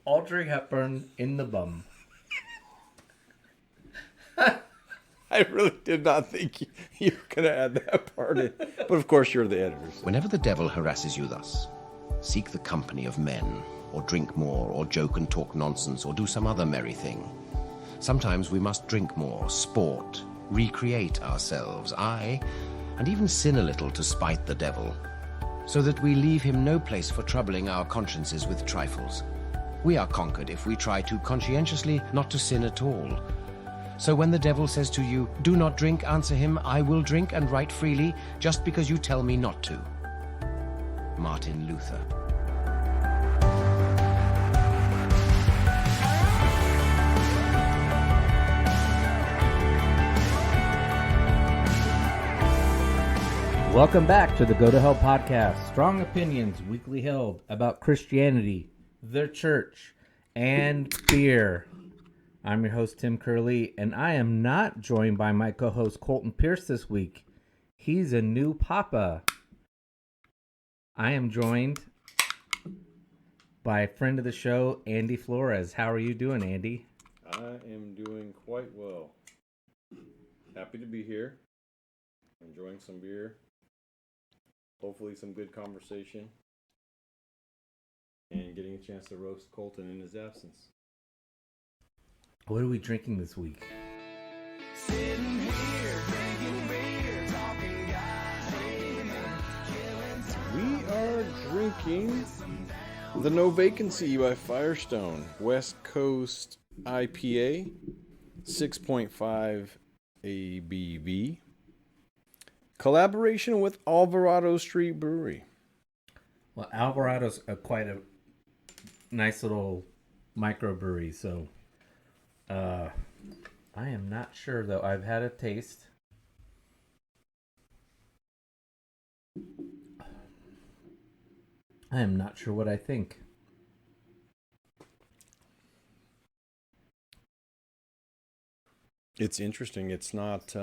Audrey Hepburn in the bum. I really did not think you were going to add that part in. But of course, you're the editors. Whenever the devil harasses you thus, seek the company of men, or drink more, or joke and talk nonsense, or do some other merry thing. Sometimes we must drink more, sport, recreate ourselves, aye, and even sin a little to spite the devil, so that we leave him no place for troubling our consciences with trifles. We are conquered if we try too conscientiously not to sin at all. So when the devil says to you, "Do not drink," answer him, "I will drink and right freely, just because you tell me not to." Martin Luther. Welcome back to the Go to Hell podcast. Strong opinions weekly held about Christianity, the church, and beer. I'm your host, Tim Curley, and I am not joined by my co-host, Colton Pierce, this week. He's a new papa. I am joined by a friend of the show, Andy Flores. How are you doing, Andy? I am doing quite well. Happy to be here. Enjoying some beer. Hopefully some good conversation. And getting a chance to roast Colton in his absence. What are we drinking this week? Sitting here drinking beer, talking guys. We are drinking the No Vacancy by Firestone, West Coast IPA, 6.5 ABV. Collaboration with Alvarado Street Brewery. Well, Alvarado's quite a nice little microbrewery, so I am not sure, though. I've had a taste. I am not sure what I think. It's interesting. It's not...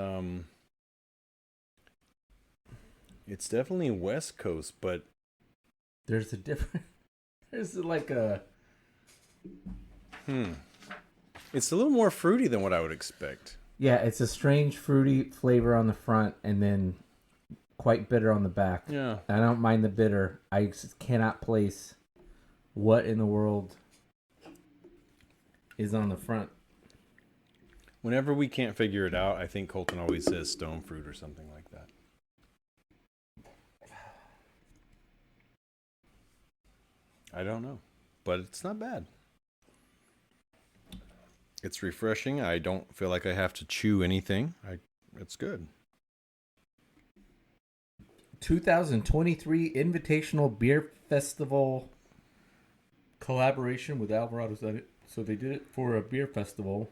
It's definitely West Coast, but... There's a different... There's like a... It's a little more fruity than what I would expect. Yeah, it's a strange fruity flavor on the front and then quite bitter on the back. Yeah. I don't mind the bitter. I just cannot place what in the world is on the front. Whenever we can't figure it out, I think Colton always says stone fruit or something like that. I don't know, but it's not bad. It's refreshing. I don't feel like I have to chew anything. It's good. 2023 Invitational Beer Festival collaboration with Alvarado. So they did it for a beer festival.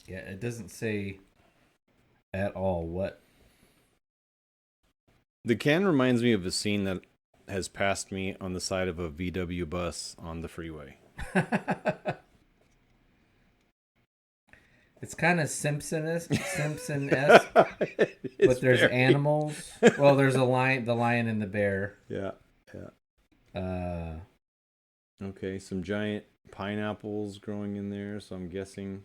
Yeah, it doesn't say at all what. The can reminds me of a scene that has passed me on the side of a VW bus on the freeway. It's kind of Simpson-esque, but there's animals. Well, there's the lion and the bear. Yeah. Okay, some giant pineapples growing in there, so I'm guessing.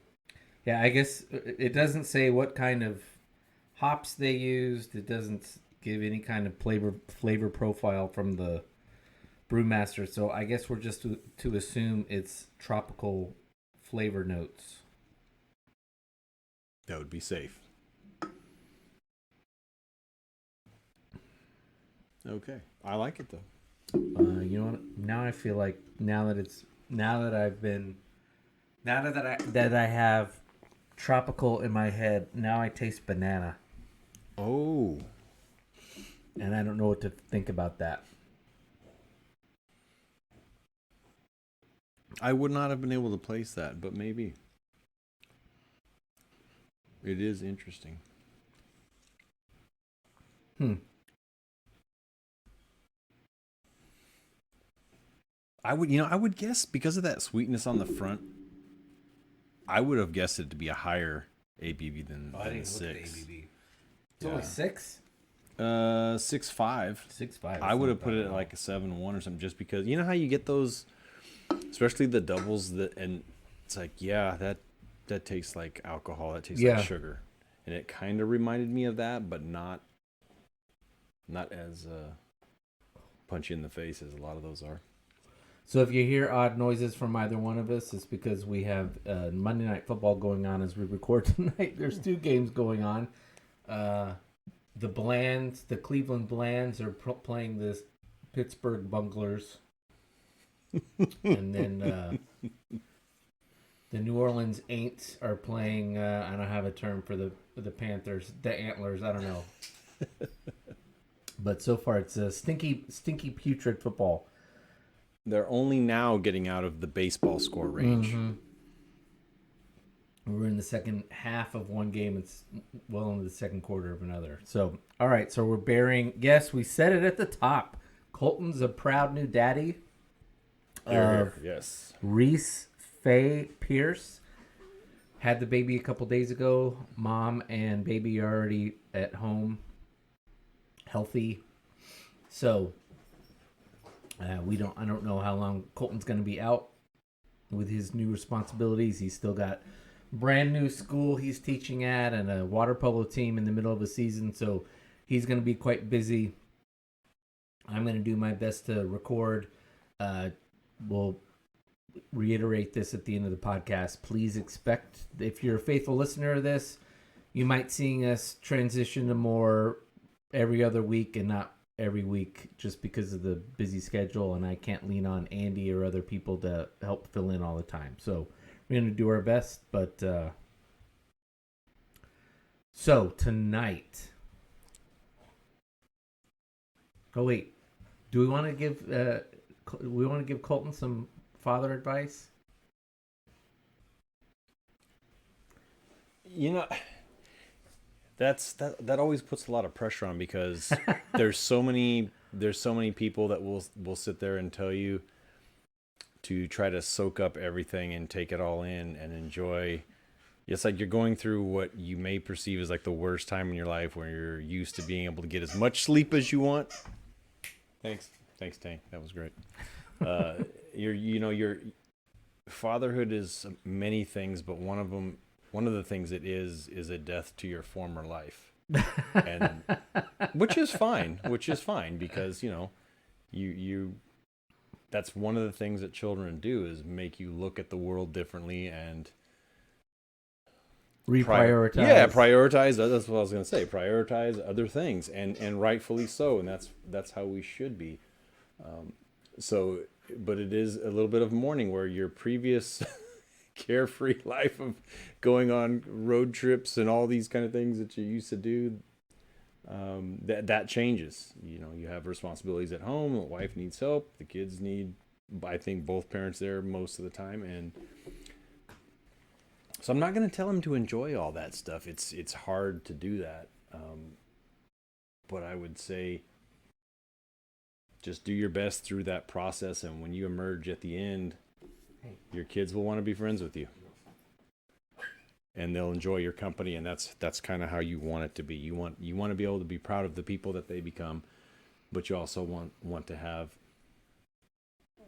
Yeah, I guess it doesn't say what kind of hops they used. It doesn't give any kind of flavor profile from the brewmaster. So I guess we're just to assume it's tropical flavor notes. That would be safe. Okay, I like it though. You know what? Now I feel like now that I have tropical in my head. Now I taste banana, Oh, and I don't know what to think about that. I would not have been able to place that, but maybe. It is interesting. I would guess because of that sweetness on the front, I would have guessed it to be a higher ABV than 6. It's only 6? 6.5. 6.5. I would have put it at like a 7.1 or something, just because you know how you get those especially the doubles and it's like, yeah, that tastes like alcohol. That tastes Yeah. like sugar, and it kind of reminded me of that, but not as punchy in the face as a lot of those are. So if you hear odd noises from either one of us, it's because we have Monday Night Football going on as we record tonight. There's 2 games going on. The Cleveland Blands are playing the Pittsburgh Bunglers. And then the New Orleans Aints are playing, I don't have a term for the Panthers, the Antlers, I don't know. But so far it's a stinky putrid football. They're only now getting out of the baseball score range. Mm-hmm. We're in the second half of one game. It's well into the second quarter of another. So, all right. So we're bearing. Yes, we said it at the top. Colton's a proud new daddy of Yes. Reese Faye Pierce. Had the baby a couple days ago. Mom and baby are already at home, healthy. So I don't know how long Colton's going to be out with his new responsibilities. He's still got brand new school he's teaching at and a water polo team in the middle of the season. So he's going to be quite busy. I'm going to do my best to record. We'll reiterate this at the end of the podcast. Please expect, if you're a faithful listener of this, you might seeing us transition to more every other week and not every week, just because of the busy schedule, and I can't lean on Andy or other people to help fill in all the time. So we're going to do our best. But so tonight, do we want to give Colton some father advice? You know, that always puts a lot of pressure on, because there's so many people that will sit there and tell you to try to soak up everything and take it all in and enjoy. It's like you're going through what you may perceive as like the worst time in your life, where you're used to being able to get as much sleep as you want. Thanks Tank, that was great. Your fatherhood is many things, but one of the things it is a death to your former life, and which is fine, because you that's one of the things that children do, is make you look at the world differently and Prioritize. Prioritize. That's what I was going to say. Prioritize other things, and rightfully so, and that's how we should be. But it is a little bit of mourning, where your previous carefree life of going on road trips and all these kind of things that you used to do, that changes. You have responsibilities at home. The wife needs help. The kids need, I think, both parents there most of the time, and so I'm not going to tell him to enjoy all that stuff. It's hard to do that, but I would say just do your best through that process, and when you emerge at the end, your kids will want to be friends with you, and they'll enjoy your company, and that's kind of how you want it to be. You want to be able to be proud of the people that they become, but you also want to have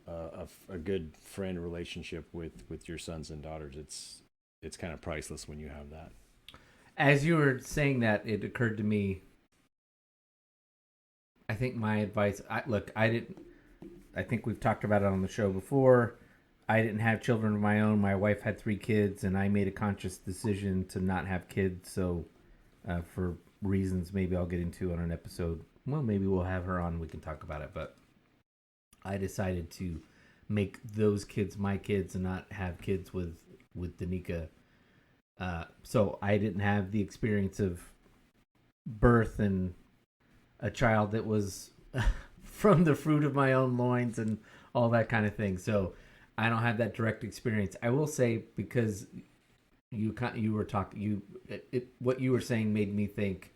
a good friend relationship with your sons and daughters. It's kind of priceless when you have that. As you were saying that, it occurred to me, I think my advice, I think we've talked about it on the show before. I didn't have children of my own. My wife had 3 kids, and I made a conscious decision to not have kids. So for reasons maybe I'll get into on an episode, well, maybe we'll have her on and we can talk about it. But I decided to make those kids my kids and not have kids with Danica. So I didn't have the experience of birth and a child that was from the fruit of my own loins and all that kind of thing. So I don't have that direct experience. I will say, because you were talking, what you were saying made me think.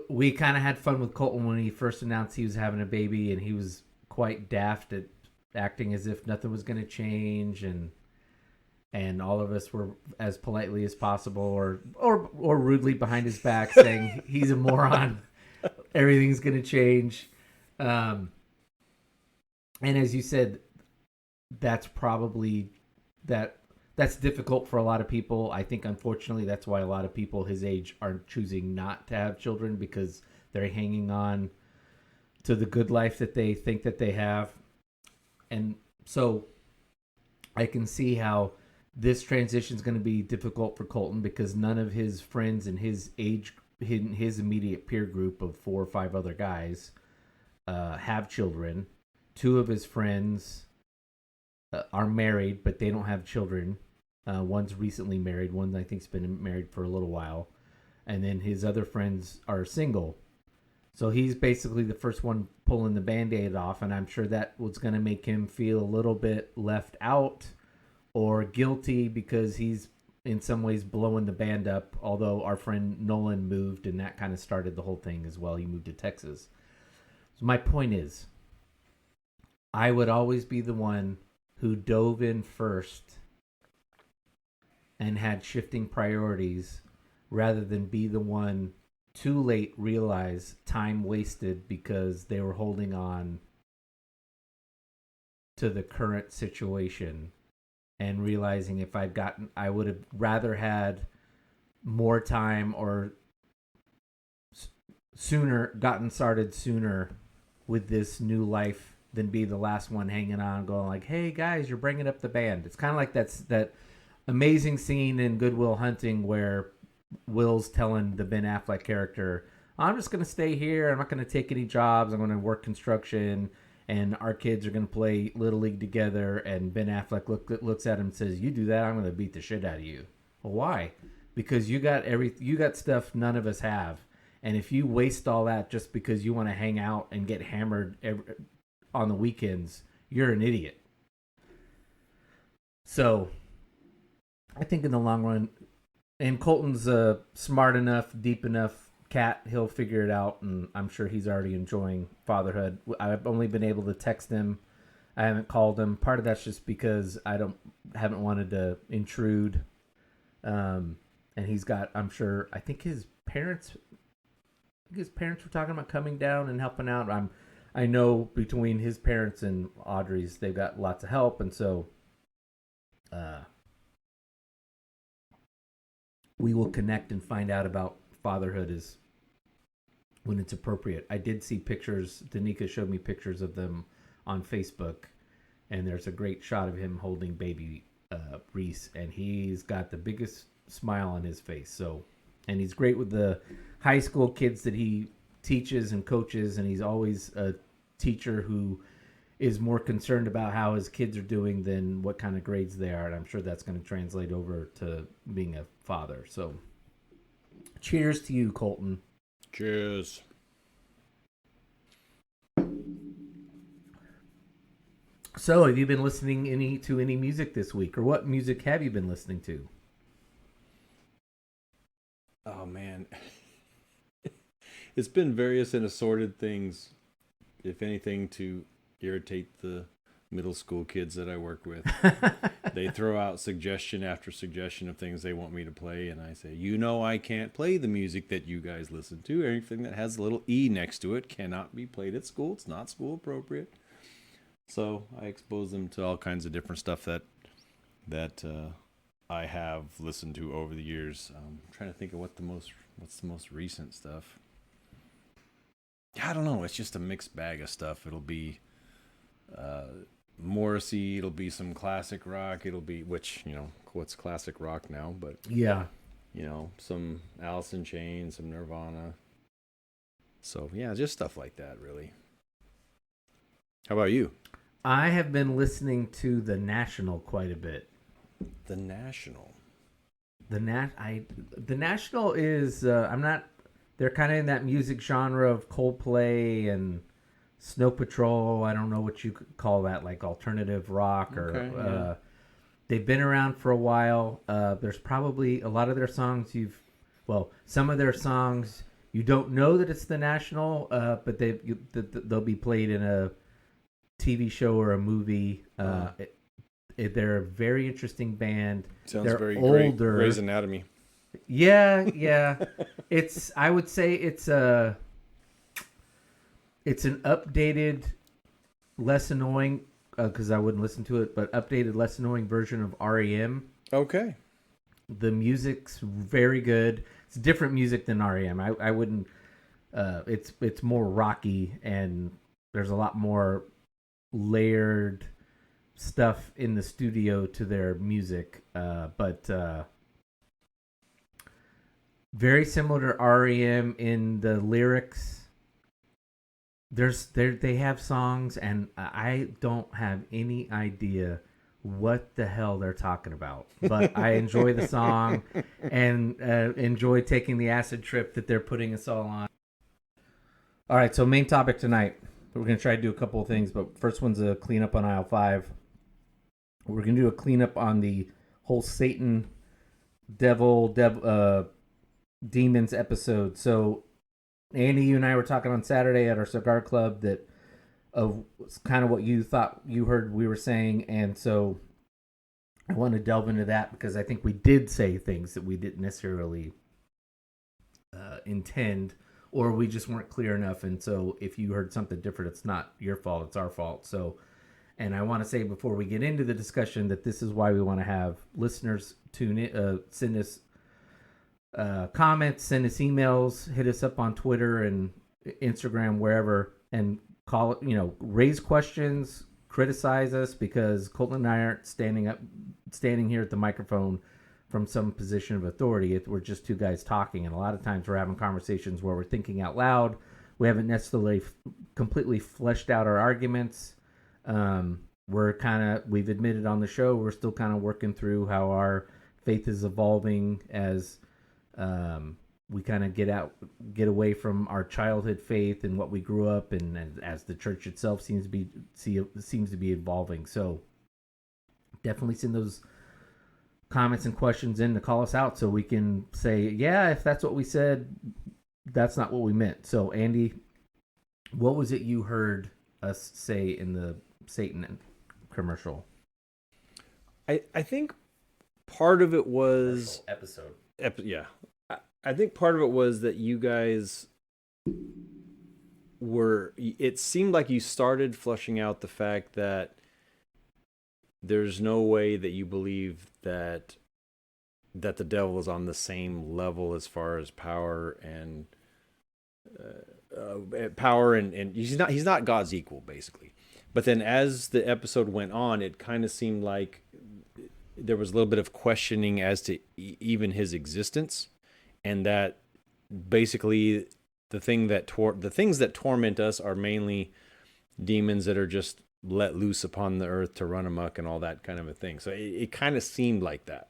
We kind of had fun with Colton when he first announced he was having a baby, and he was quite daft at acting as if nothing was going to change, and all of us were as politely as possible or rudely behind his back saying he's a moron, everything's going to change. And as you said, that's probably that's difficult for a lot of people. I think, unfortunately, that's why a lot of people his age are choosing not to have children, because they're hanging on to the good life that they think that they have. And so I can see how this transition is going to be difficult for Colton, because none of his friends in his age, his immediate peer group of 4 or 5 other guys, have children. 2 of his friends are married, but they don't have children. One's recently married. One, I think, has been married for a little while. And then his other friends are single. So he's basically the first one pulling the Band-Aid off, and I'm sure that was going to make him feel a little bit left out or guilty, because he's in some ways blowing the band up, although our friend Nolan moved, and that kind of started the whole thing as well. He moved to Texas. So my point is, I would always be the one who dove in first and had shifting priorities, rather than be the one too late realize time wasted because they were holding on to the current situation, and realizing if I would have rather had more time, or gotten started sooner with this new life, than be the last one hanging on, going like, hey guys, you're bringing up the band. It's kind of like that amazing scene in Good Will Hunting where Will's telling the Ben Affleck character, I'm just going to stay here. I'm not going to take any jobs. I'm going to work construction, and our kids are going to play Little League together. And Ben Affleck looks at him and says, you do that, I'm going to beat the shit out of you. Well, why? Because you got stuff none of us have. And if you waste all that just because you want to hang out and get hammered on the weekends, you're an idiot. So I think in the long run, and Colton's a smart enough, deep enough cat, he'll figure it out, and I'm sure he's already enjoying fatherhood. I've only been able to text him. I haven't called him. Part of that's just because I haven't wanted to intrude. And he's got, I'm sure, I think his parents were talking about coming down and helping out. I know between his parents and Audrey's, they've got lots of help, and so we will connect and find out about fatherhood when it's appropriate. I did see pictures. Danica showed me pictures of them on Facebook, and there's a great shot of him holding baby Reese, and he's got the biggest smile on his face. So, and he's great with the high school kids that he teaches and coaches, and he's always a teacher who is more concerned about how his kids are doing than what kind of grades they are, and I'm sure that's going to translate over to being a father. So, cheers to you, Colton. Cheers. So, have you been listening to any music this week, or what music have you been listening to? Oh man, it's been various and assorted things, if anything, to irritate the middle school kids that I work with. They throw out suggestion after suggestion of things they want me to play, and I say, I can't play the music that you guys listen to. Anything that has a little E next to it cannot be played at school. It's not school appropriate. So I expose them to all kinds of different stuff that I have listened to over the years. I'm trying to think of what's the most recent stuff. I don't know. It's just a mixed bag of stuff. It'll be Morissey. It'll be some classic rock. It'll be, which, what's classic rock now, but Yeah. Some Alice in Chains, some Nirvana. So yeah, just stuff like that, really. How about you? I have been listening to The National quite a bit. The National. The National is they're kind of in that music genre of Coldplay and Snow Patrol. I don't know what you could call that, like alternative rock or they've been around for a while. There's probably a lot of their songs some of their songs you don't know that it's The National, but they'll be played in a TV show or a movie. They're a very interesting band. Sounds they're very older. great. Grey's Anatomy. Yeah. I would say it's an updated less annoying because I wouldn't listen to it, but updated, less annoying version of REM. Okay. The music's very good. It's different music than REM. I wouldn't. It's more rocky, and there's a lot more layered stuff in the studio to their music. But very similar to REM in the lyrics. They have songs, and I don't have any idea what the hell they're talking about. But I enjoy the song and enjoy taking the acid trip that they're putting us all on. All right, so main topic tonight. We're going to try to do a couple of things, but first one's a cleanup on aisle 5. We're going to do a cleanup on the whole Satan, demons episode. So Andy, you and I were talking on Saturday at our cigar club that of kind of what you thought you heard we were saying, and so I want to delve into that because I think we did say things that we didn't necessarily intend, or we just weren't clear enough. And so if you heard something different, it's not your fault, it's our fault. So, and I want to say before we get into the discussion that this is why we want to have listeners tune in, send us comments, send us emails, hit us up on Twitter and Instagram, wherever, and call it, raise questions, criticize us, because Colton and I aren't standing here at the microphone from some position of authority. We're just two guys talking, and a lot of times we're having conversations where we're thinking out loud. We haven't necessarily completely fleshed out our arguments. We've admitted on the show, we're still kind of working through how our faith is evolving as we kind of get away from our childhood faith and what we grew up in, and as the church itself seems to be evolving. So definitely send those comments and questions in to call us out so we can say, yeah, if that's what we said, that's not what we meant. So Andy, what was it you heard us say in the Satan commercial? I think part of it was episode. Yeah. I think part of it was that you guys it seemed like you started flushing out the fact that there's no way that you believe that the devil is on the same level as far as power and he's not God's equal, basically. But then as the episode went on, it kind of seemed like there was a little bit of questioning as to even his existence, and that basically the things that torment us are mainly demons that are just let loose upon the earth to run amok and all that kind of a thing. So it kind of seemed like that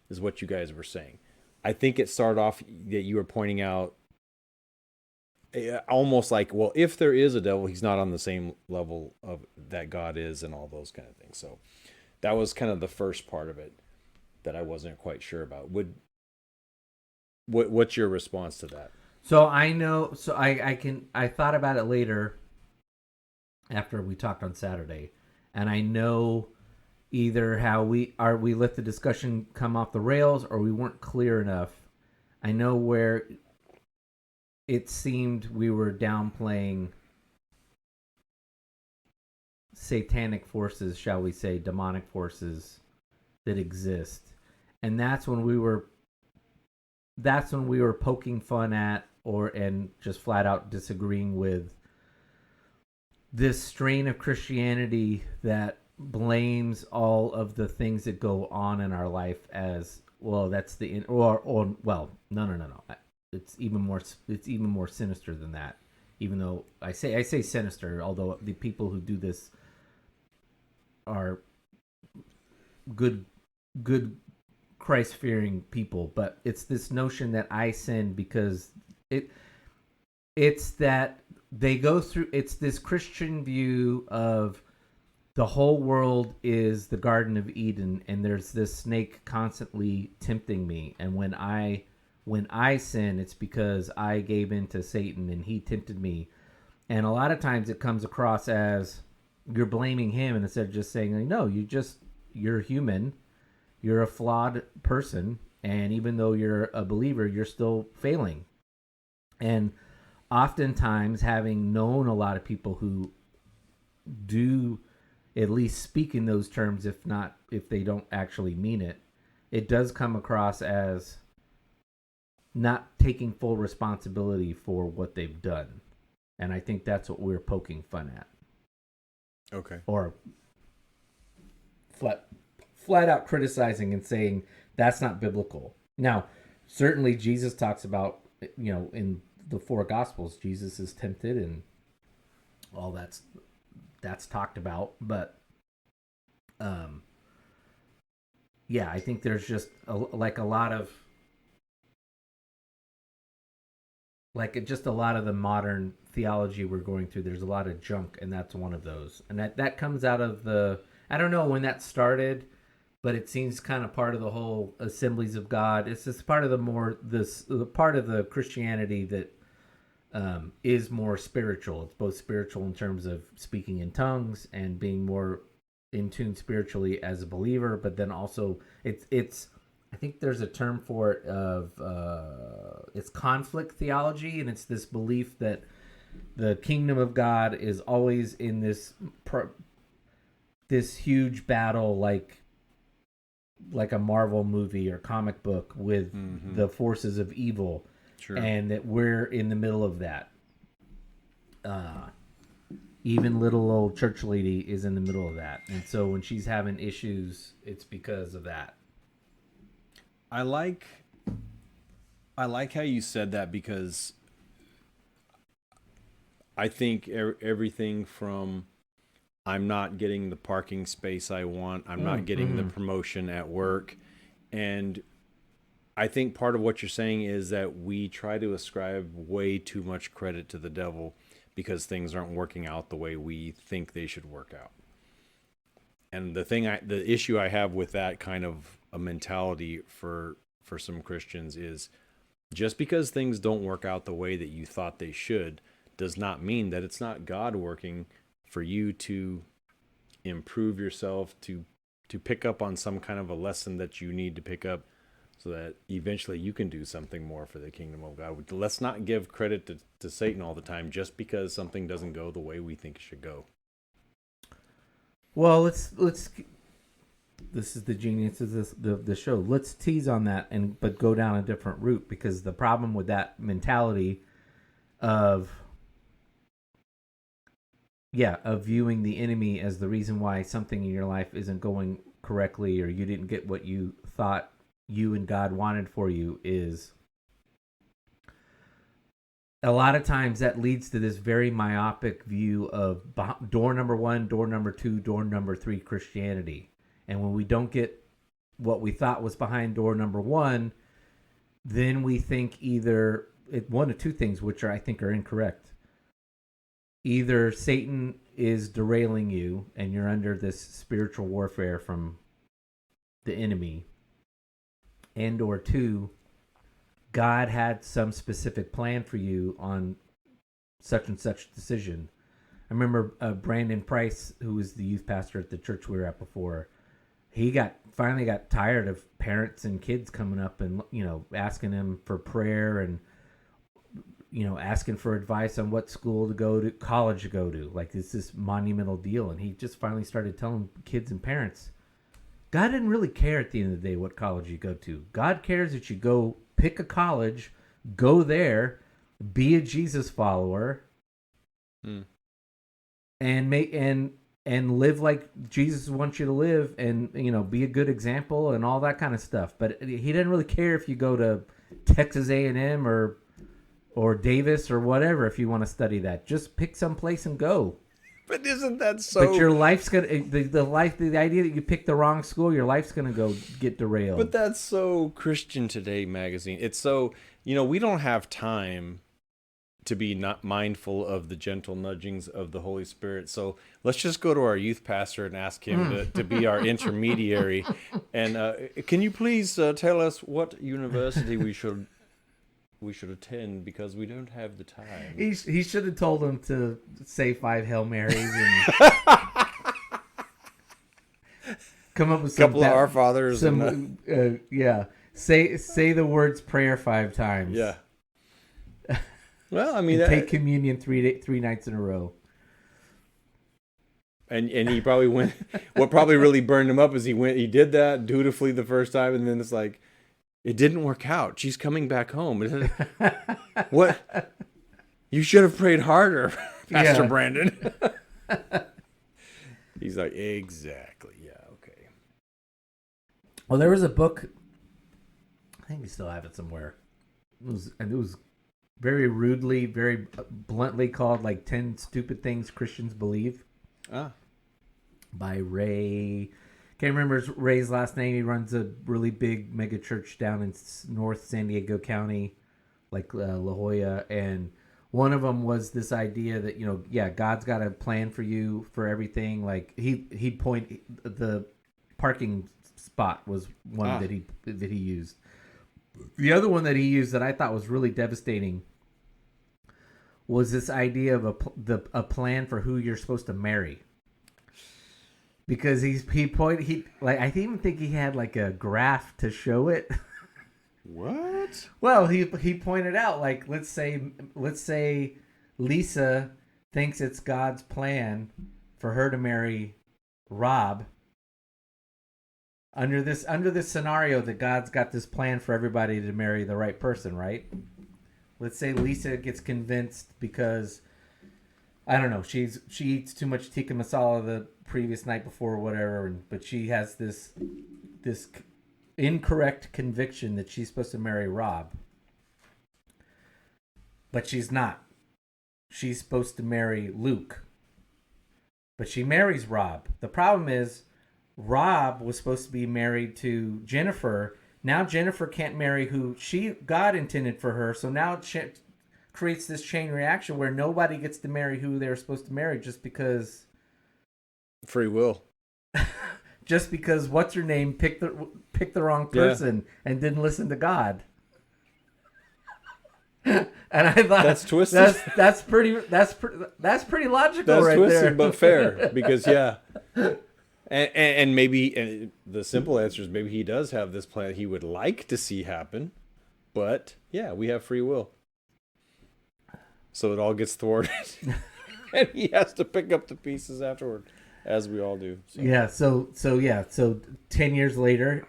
is what you guys were saying. I think it started off that you were pointing out almost like, well, if there is a devil, he's not on the same level of that God is, and all those kind of things. So that was kind of the first part of it that I wasn't quite sure about. What's your response to that? So I know, so I thought about it later after we talked on Saturday, and I know either how we let the discussion come off the rails, or we weren't clear enough. I know where it seemed we were downplaying satanic forces, shall we say, demonic forces that exist. And that's when we were poking fun at and just flat out disagreeing with this strain of Christianity that blames all of the things that go on in our life as, well, that's no. It's even more sinister than that. Even though I say sinister, although the people who do this are good Christ-fearing people, but it's this notion that I sin because it's that they go through, it's this Christian view of the whole world is the Garden of Eden, and there's this snake constantly tempting me, and when I sin, it's because I gave in to Satan and he tempted me. And a lot of times it comes across as you're blaming him, and instead of just saying, no, you're human, you're a flawed person, and even though you're a believer, you're still failing. And oftentimes, having known a lot of people who do at least speak in those terms, if they don't actually mean it, it does come across as not taking full responsibility for what they've done. And I think that's what we're poking fun at. Okay. Or flat out criticizing and saying that's not biblical. Now, certainly Jesus talks about, in the 4 Gospels, Jesus is tempted and all that's talked about. But, yeah, I think there's just a lot of the modern theology we're going through. There's a lot of junk, and that's one of those. And that comes out of I don't know when that started, but it seems kind of part of the whole Assemblies of God. It's just part of the part of the Christianity that is more spiritual. It's both spiritual in terms of speaking in tongues and being more in tune spiritually as a believer, but then also it's I think there's a term for it of it's conflict theology, and it's this belief that the kingdom of God is always in this huge battle, like a Marvel movie or comic book with the forces of evil, Sure. and that we're in the middle of that. Even little old church lady is in the middle of that, and so when she's having issues, it's because of that. I like how you said that, because I think everything from I'm not getting the parking space I want, I'm not getting the promotion at work, and I think part of what you're saying is that we try to ascribe way too much credit to the devil because things aren't working out the way we think they should work out. And the issue I have with that kind of a mentality for some Christians is, just because things don't work out the way that you thought they should does not mean that it's not God working for you to improve yourself, to pick up on some kind of a lesson that you need to pick up so that eventually you can do something more for the kingdom of God. Let's not give credit to Satan all the time just because something doesn't go the way we think it should go. Well, let's this is the genius of the show. Let's tease on that but go down a different route, because the problem with that mentality of viewing the enemy as the reason why something in your life isn't going correctly, or you didn't get what you thought you and God wanted for you, is a lot of times that leads to this very myopic view of door number 1, door number 2, door number 3 Christianity. And when we don't get what we thought was behind door number 1, then we think either one of two things, which I think are incorrect. Either Satan is derailing you and you're under this spiritual warfare from the enemy, and or 2, God had some specific plan for you on such and such decision. I remember Brandon Price, who was the youth pastor at the church we were at before. He finally got tired of parents and kids coming up and asking him for prayer and asking for advice on what school to go to, college to go to. Like, it's this monumental deal, and he just finally started telling kids and parents, God didn't really care at the end of the day what college you go to. God cares that you go pick a college, go there, be a Jesus follower, and live like Jesus wants you to live, and be a good example and all that kind of stuff. But he didn't really care if you go to Texas A&M or Davis or whatever. If you want to study that, just pick some place and go. But isn't that so? But your life's gonna the idea that you picked the wrong school, your life's gonna go get derailed. But that's so Christian Today magazine. It's so we don't have time to be not mindful of the gentle nudgings of the Holy Spirit. So let's just go to our youth pastor and ask him to be our intermediary. And can you please tell us what university we should attend, because we don't have the time. He should have told him to say 5 Hail Marys and come up with some couple of Our Fathers. Say the words prayer 5 times. Yeah. Well, I mean, take communion 3 nights in a row. And he probably went. What probably really burned him up is he did that dutifully the first time, and then it's like, it didn't work out. She's coming back home. What? You should have prayed harder, Pastor Brandon. He's like, exactly. Yeah, okay. Well, there was a book. I think we still have it somewhere. It was very rudely, very bluntly called like 10 Stupid Things Christians Believe. By Ray. Can't remember Ray's last name. He runs a really big mega church down in North San Diego County, like La Jolla. And one of them was this idea that, God's got a plan for you for everything. Like he'd point, the parking spot was one that he used. The other one that he used that I thought was really devastating was this idea of a plan for who you're supposed to marry. Because I even think he had like a graph to show it. What? Well, he pointed out, like, let's say Lisa thinks it's God's plan for her to marry Rob. Under this scenario that God's got this plan for everybody to marry the right person, right? Let's say Lisa gets convinced because, I don't know, she eats too much tikka masala the previous night before or whatever, but she has this incorrect conviction that she's supposed to marry Rob. But she's not. She's supposed to marry Luke. But she marries Rob. The problem is Rob was supposed to be married to Jennifer. Now Jennifer can't marry who God intended for her. So now it creates this chain reaction where nobody gets to marry who they're supposed to marry just because free will. Just because what's her name picked the wrong person and didn't listen to God. And I thought that's twisted. That's pretty logical. That's right twisted, there. But fair, because and maybe the simple answer is maybe he does have this plan he would like to see happen, but we have free will, so it all gets thwarted, and he has to pick up the pieces afterward, as we all do. So. So 10 years later,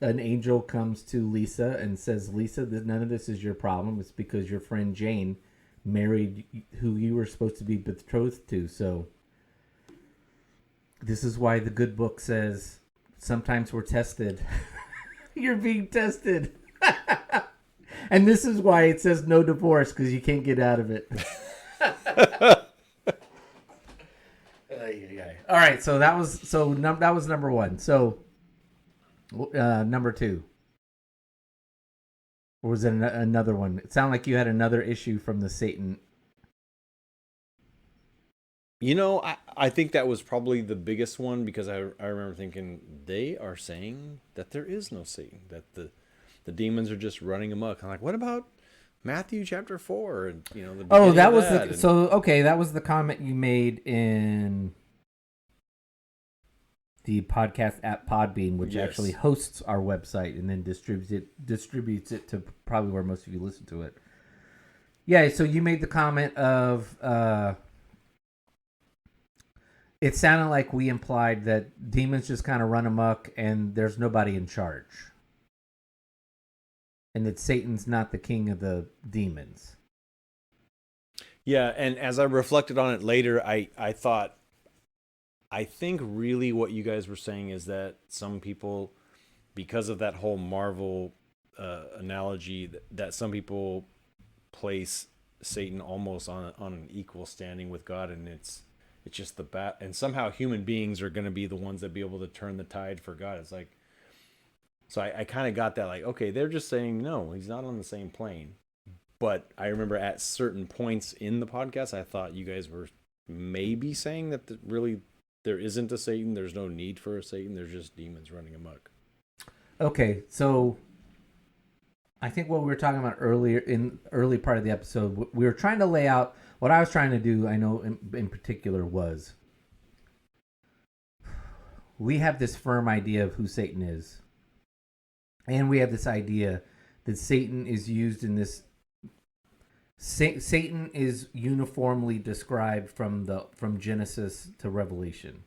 an angel comes to Lisa and says, Lisa, none of this is your problem. It's because your friend Jane married who you were supposed to be betrothed to. So this is why the good book says sometimes we're tested. You're being tested. And this is why it says no divorce, because you can't get out of it. All right, so that was number one. So number two, or was it another one? It sounded like you had another issue from the Satan. I think that was probably the biggest one, because I remember thinking they are saying that there is no Satan, that the demons are just running amok. I'm like, what about Matthew chapter 4? And that was the comment you made in the podcast app Podbean, which actually hosts our website and then distributes it to probably where most of you listen to it. Yeah, so you made the comment of it sounded like we implied that demons just kind of run amok and there's nobody in charge. And that Satan's not the king of the demons. Yeah, and as I reflected on it later, I think really what you guys were saying is that some people, because of that whole Marvel analogy, that some people place Satan almost on an equal standing with God, and it's just and somehow human beings are going to be the ones that be able to turn the tide for God. It's like, so I kind of got that, like, okay, they're just saying no, he's not on the same plane. But I remember at certain points in the podcast, I thought you guys were maybe saying that really there isn't a Satan. There's no need for a Satan. There's just demons running amok. Okay, so I think what we were talking about earlier in early part of the episode, we were trying to lay out what I was trying to do. I know in particular was we have this firm idea of who Satan is, and we have this idea that Satan is used in this Satan is uniformly described from Genesis to Revelation,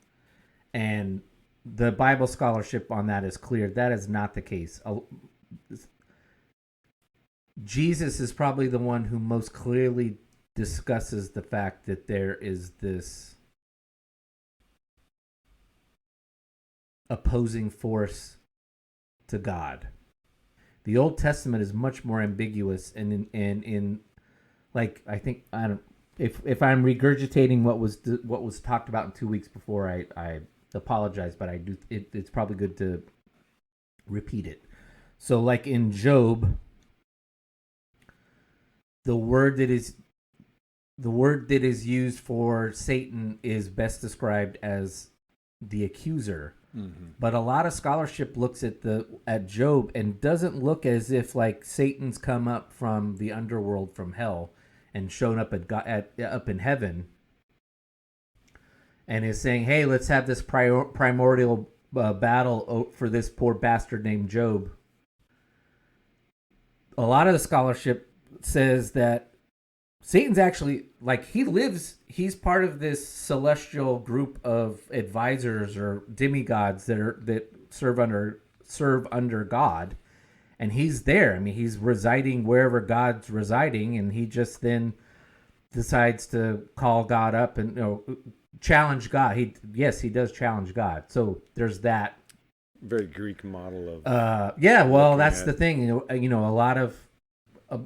and the Bible scholarship on that is clear. That is not the case. Jesus is probably the one who most clearly discusses the fact that there is this opposing force to God. The Old Testament is much more ambiguous, and in like, I think, I don't, if I'm regurgitating what was talked about in 2 weeks before, I apologize, but I do. It's probably good to repeat it. So, like in Job, the word that is used for Satan is best described as the accuser. Mm-hmm. But a lot of scholarship looks at Job and doesn't look as if like Satan's come up from the underworld, from hell, and shown up up in heaven, and is saying, "Hey, let's have this primordial battle for this poor bastard named Job." A lot of the scholarship says that Satan's actually, like, he's part of this celestial group of advisors or demigods that serve under God, and he's there. I mean, he's residing wherever God's residing, and he just then decides to call God up and, challenge God. He does challenge God. So there's that very Greek model of that's the thing. A lot of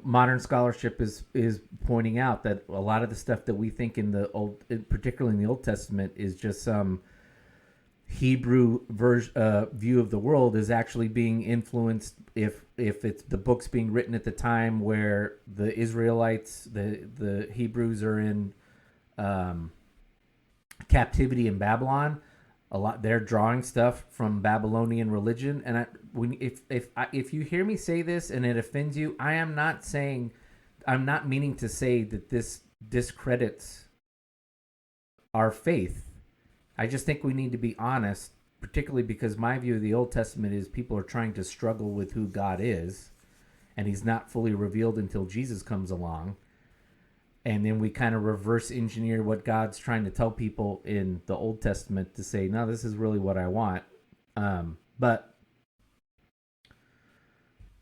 modern scholarship is pointing out that a lot of the stuff that we think particularly in the Old Testament, is just some Hebrew view of the world, is actually being influenced, if it's the books being written at the time where the Israelites, the Hebrews, are in captivity in Babylon. A lot, they're drawing stuff from Babylonian religion, and if you hear me say this and it offends you, I'm not meaning to say that this discredits our faith. I just think we need to be honest, particularly because my view of the Old Testament is people are trying to struggle with who God is, and he's not fully revealed until Jesus comes along. And then we kind of reverse engineer what God's trying to tell people in the Old Testament to say, no, this is really what I want.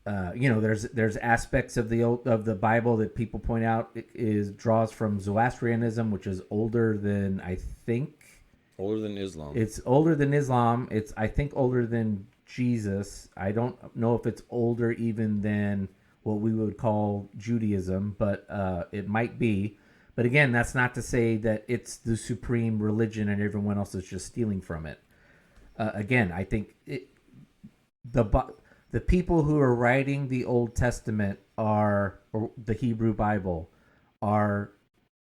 There's aspects of the Bible that people point out draws from Zoroastrianism, which is older than Islam. It's older than Islam. It's, I think, older than Jesus. I don't know if it's older even than what we would call Judaism, but it might be. But again, that's not to say that it's the supreme religion and everyone else is just stealing from it. Again, I think the people who are writing the Old Testament or the Hebrew Bible are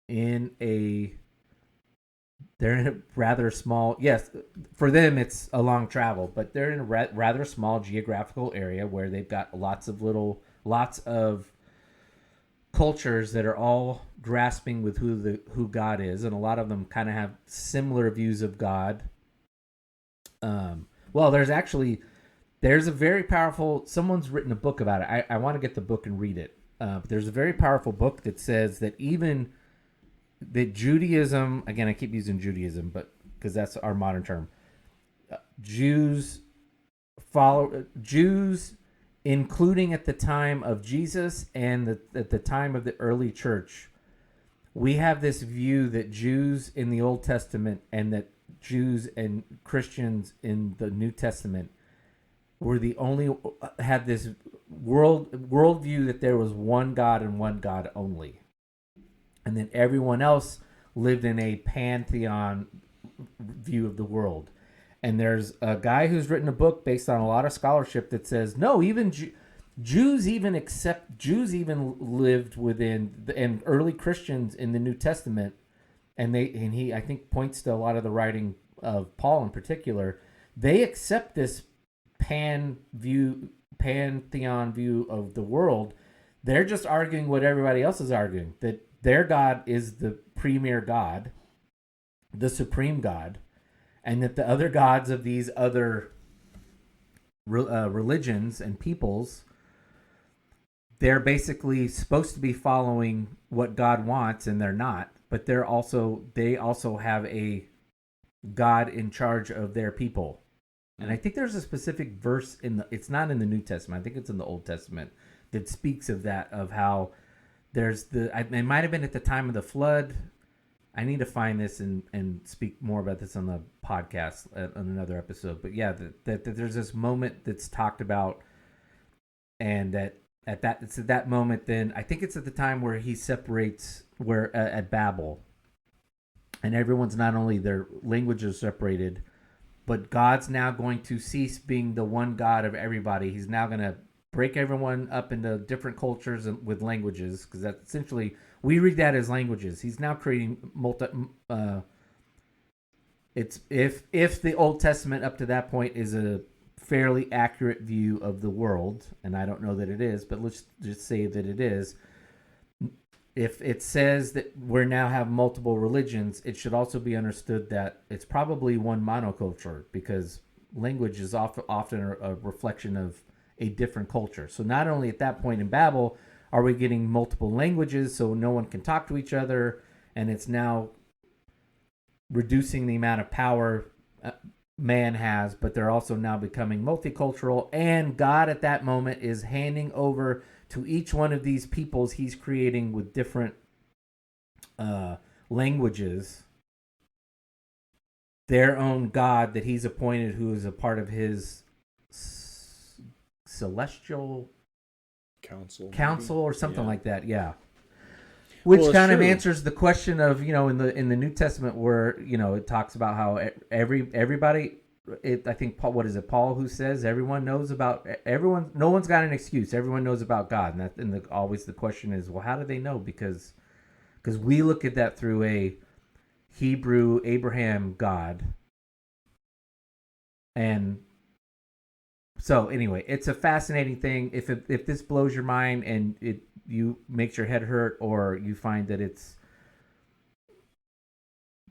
they're in a rather small, yes, for them it's a long travel, but they're in a rather small geographical area where they've got lots of cultures that are all grasping with who God is, and a lot of them kind of have similar views of God. There's a very powerful, someone's written a book about it. I want to get the book and read it. But there's a very powerful book that says that even that Judaism, again, I keep using Judaism, but because that's our modern term, Jews, including at the time of Jesus and at the time of the early church, we have this view that Jews in the Old Testament and that Jews and Christians in the New Testament had this worldview that there was one God and one God only. And then everyone else lived in a pantheon view of the world. And there's a guy who's written a book based on a lot of scholarship that says, no, even Jews even lived within, and early Christians in the New Testament, and he, I think, points to a lot of the writing of Paul in particular. They accept this pantheon view of the world. They're just arguing what everybody else is arguing, that their God is the premier God, the supreme God, and that the other gods of these other religions and peoples, they're basically supposed to be following what God wants, and they're not. But they also have a God in charge of their people. And I think there's a specific verse it's not in the New Testament. I think it's in the Old Testament that speaks of that, of how it might have been at the time of the flood. I need to find this and speak more about this on the podcast on another episode. But yeah, that there's this moment that's talked about, and it's at that moment. Then I think it's at the time where he separates at Babel, and everyone's, not only their languages separated, but God's now going to cease being the one God of everybody. He's now going to break everyone up into different cultures with languages, because that's essentially, we read that as languages. He's now creating it's if the Old Testament up to that point is a fairly accurate view of the world, and I don't know that it is, but let's just say that it is. If it says that we now have multiple religions, it should also be understood that it's probably one monoculture, because language is often a reflection of a different culture. So not only at that point in Babel are we getting multiple languages, so no one can talk to each other, and it's now reducing the amount of power man has, but they're also now becoming multicultural, and God at that moment is handing over to each one of these peoples he's creating with different languages their own God that he's appointed, who is a part of his celestial council or something like that. Yeah. Which kind of answers the question of, in the New Testament where, it talks about how everybody, I think, what is it, Paul, who says everyone knows about everyone, no one's got an excuse. Everyone knows about God. And always the question is, well, how do they know? Because we look at that through a Hebrew Abraham God. And so anyway, it's a fascinating thing. If this blows your mind and you makes your head hurt, or you find that it's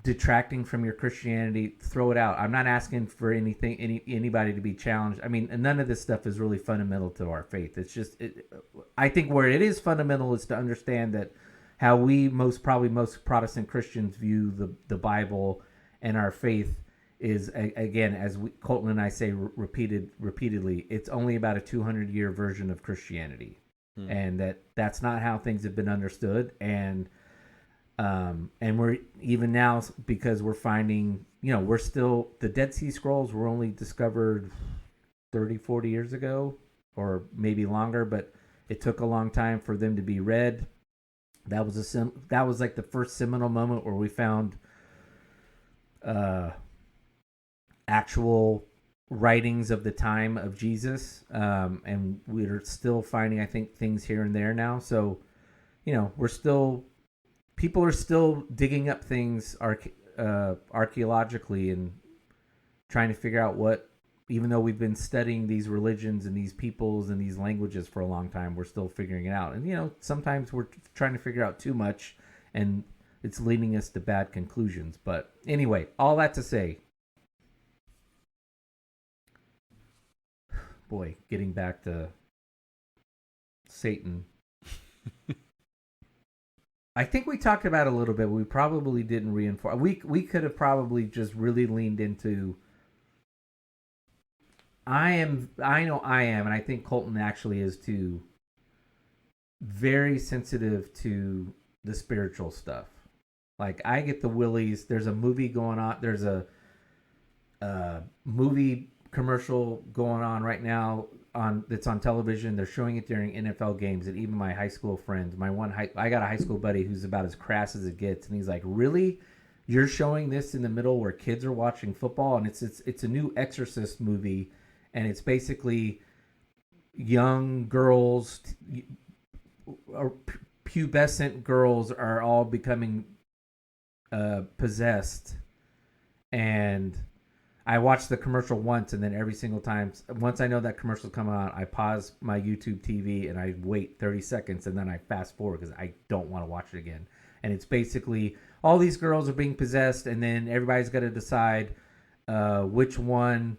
detracting from your Christianity, throw it out. I'm not asking for anybody to be challenged. I mean, none of this stuff is really fundamental to our faith. It's just, I think where it is fundamental is to understand that how most Protestant Christians view the Bible and our faith is, again, as Colton and I say repeatedly, it's only about a 200-year version of Christianity. And that's not how things have been understood. And we're even now, because we're finding, we're still, the Dead Sea Scrolls were only discovered 30, 40 years ago, or maybe longer, but it took a long time for them to be read. That was like the first seminal moment where we found actual writings of the time of Jesus, and we're still finding, I think, things here and there now. So, people are still digging up things archaeologically and trying to figure out what, even though we've been studying these religions and these peoples and these languages for a long time, we're still figuring it out. And, sometimes we're trying to figure out too much, and it's leading us to bad conclusions. But anyway, all that to say, boy, getting back to Satan. I think we talked about it a little bit. We probably didn't reinforce. We could have probably just really leaned into. I know I am, and I think Colton actually is too. Very sensitive to the spiritual stuff. Like, I get the willies. There's a movie going on. There's a movie commercial going on right now that's on television. They're showing it during NFL games, and even my high school friends, I got a high school buddy who's about as crass as it gets, and he's like, "Really? You're showing this in the middle where kids are watching football?" And it's a new Exorcist movie, and it's basically young girls, or pubescent girls, are all becoming possessed. And I watched the commercial once, and then every single time, once I know that commercial's coming on, I pause my YouTube TV and I wait 30 seconds, and then I fast forward because I don't want to watch it again. And it's basically all these girls are being possessed, and then everybody's got to decide which one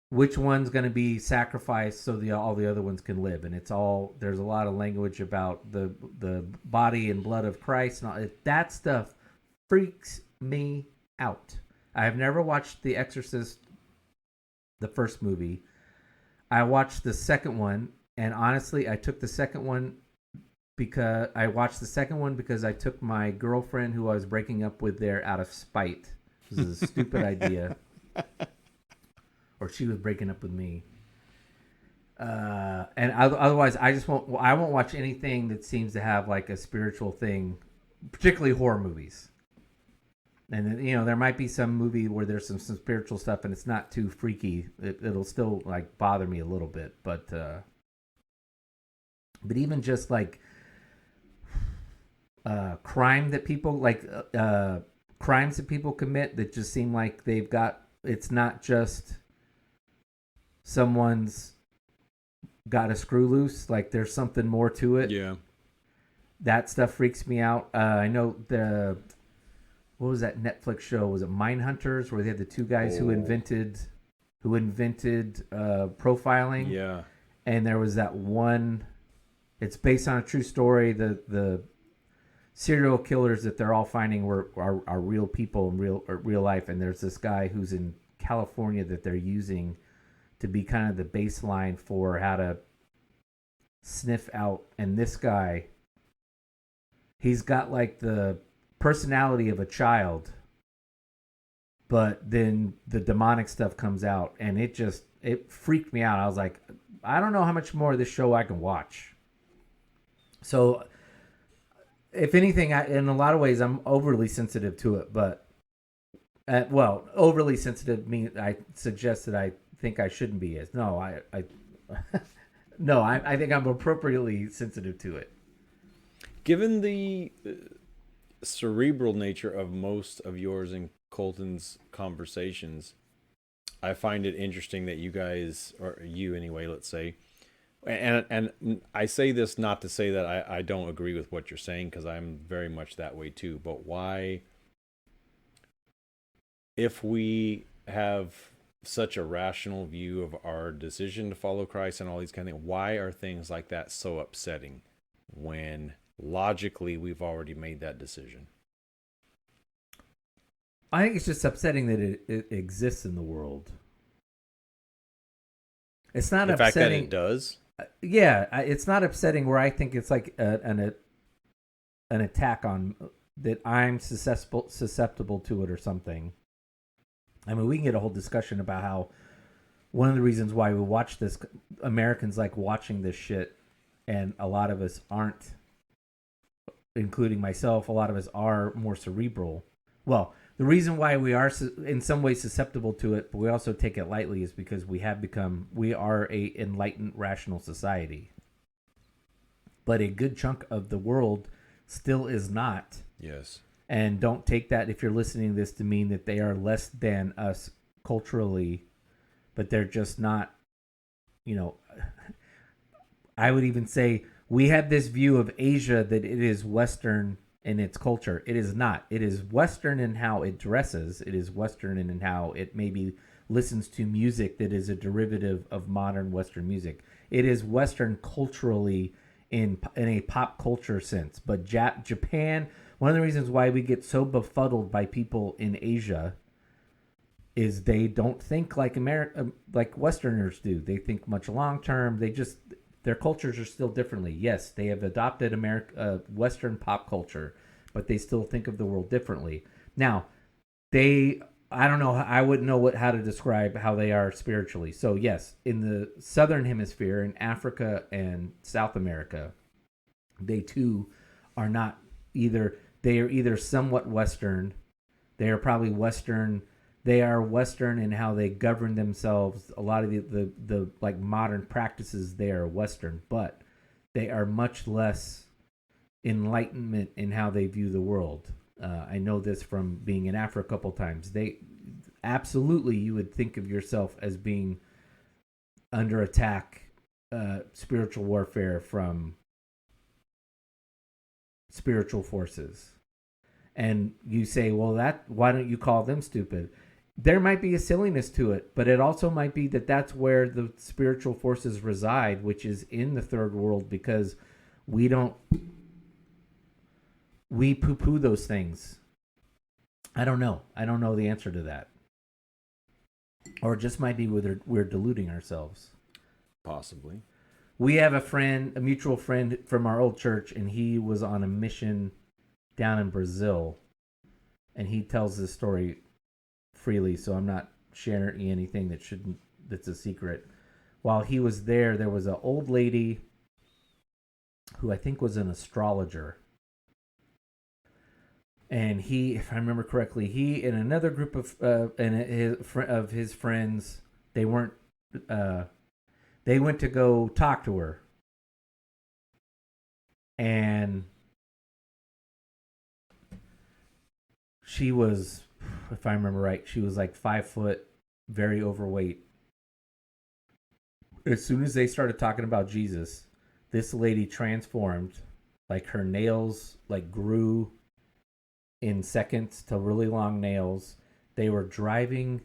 which one's going to be sacrificed so all the other ones can live, and there's a lot of language about the body and blood of Christ, and that stuff freaks me out. I have never watched The Exorcist, the first movie. I watched the second one, and honestly, I took the second one because I took my girlfriend who I was breaking up with there out of spite. This is a stupid idea. Or she was breaking up with me. And otherwise, I won't watch anything that seems to have like a spiritual thing, particularly horror movies. And then, there might be some movie where there's some spiritual stuff and it's not too freaky. It'll still like bother me a little bit, but even just like crimes that people commit that just seem like it's not just someone's got a screw loose, like there's something more to it. Yeah. That stuff freaks me out. I know what was that Netflix show? Was it Mindhunters, where they had the two guys who invented profiling? Yeah. And there was that one. It's based on a true story. The serial killers that they're all finding are real people in real life. And there's this guy who's in California that they're using to be kind of the baseline for how to sniff out. And this guy, he's got like the personality of a child, but then the demonic stuff comes out, and it freaked me out. I was like, I don't know how much more of this show I can watch. So if anything, in a lot of ways I'm overly sensitive to it, but overly sensitive means I suggest that I think I shouldn't be. I think I'm appropriately sensitive to it. Given the cerebral nature of most of yours and Colton's conversations, I find it interesting that you guys, or you anyway, let's say, and I say this not to say that I don't agree with what you're saying, because I'm very much that way too, but why, if we have such a rational view of our decision to follow Christ and all these kind of things, why are things like that so upsetting when logically we've already made that decision? I think it's just upsetting that it exists in the world. It's not the upsetting. fact that it does. Yeah, it's not upsetting where I think it's like an attack on that I'm susceptible to it or something. I mean, we can get a whole discussion about how one of the reasons why we watch this, Americans like watching this shit, and a lot of us aren't, including myself, a lot of us are more cerebral. Well, the reason why we are in some ways susceptible to it, but we also take it lightly, is because we are a enlightened, rational society. But a good chunk of the world still is not. Yes. And don't take that, if you're listening to this, to mean that they are less than us culturally, but they're just not, I would even say we have this view of Asia that it is Western in its culture. It is not. It is Western in how it dresses. It is Western in how it maybe listens to music that is a derivative of modern Western music. It is Western culturally in a pop culture sense. But Japan, one of the reasons why we get so befuddled by people in Asia is they don't think like like Westerners do. They think much long term. Their cultures are still differently. Yes, they have adopted Western pop culture, but they still think of the world differently. Now, I don't know. I wouldn't know how to describe how they are spiritually. So yes, in the Southern Hemisphere, in Africa and South America, they too are not either. They are either somewhat Western. They are probably Western. They are Western in how they govern themselves. A lot of the like modern practices there are Western, but they are much less enlightenment in how they view the world. I know this from being in Africa a couple times. They absolutely, you would think of yourself as being under attack, spiritual warfare from spiritual forces. And you say, well, why don't you call them stupid? there might be a silliness to it, but it also might be that that's where the spiritual forces reside, which is in the third world, because we poo-poo those things. I don't know. I don't know the answer to that. Or it just might be whether we're deluding ourselves. Possibly. We have a mutual friend from our old church, and he was on a mission down in Brazil, and he tells this story freely, so I'm not sharing anything that's a secret. While he was there was an old lady who I think was an astrologer. And he, if I remember correctly, he and another group of his friends, they went to go talk to her. And she was, if I remember right, she was like 5 foot, very overweight. As soon as they started talking about Jesus, this lady transformed. Like her nails like grew in seconds to really long nails. They were driving.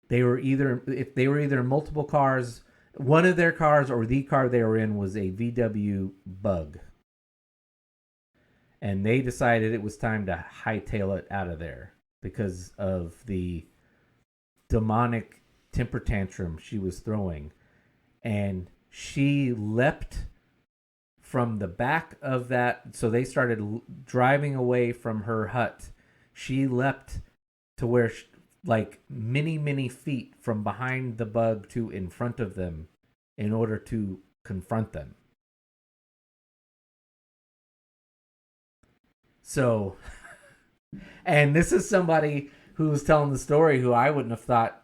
They were either in multiple cars. One of their cars or the car they were in was a VW Bug. And they decided it was time to hightail it out of there because of the demonic temper tantrum she was throwing. And she leapt from the back of that. So they started driving away from her hut. She leapt to where, like many feet from behind the Bug to in front of them in order to confront them. So, and this is somebody who's telling the story who I wouldn't have thought,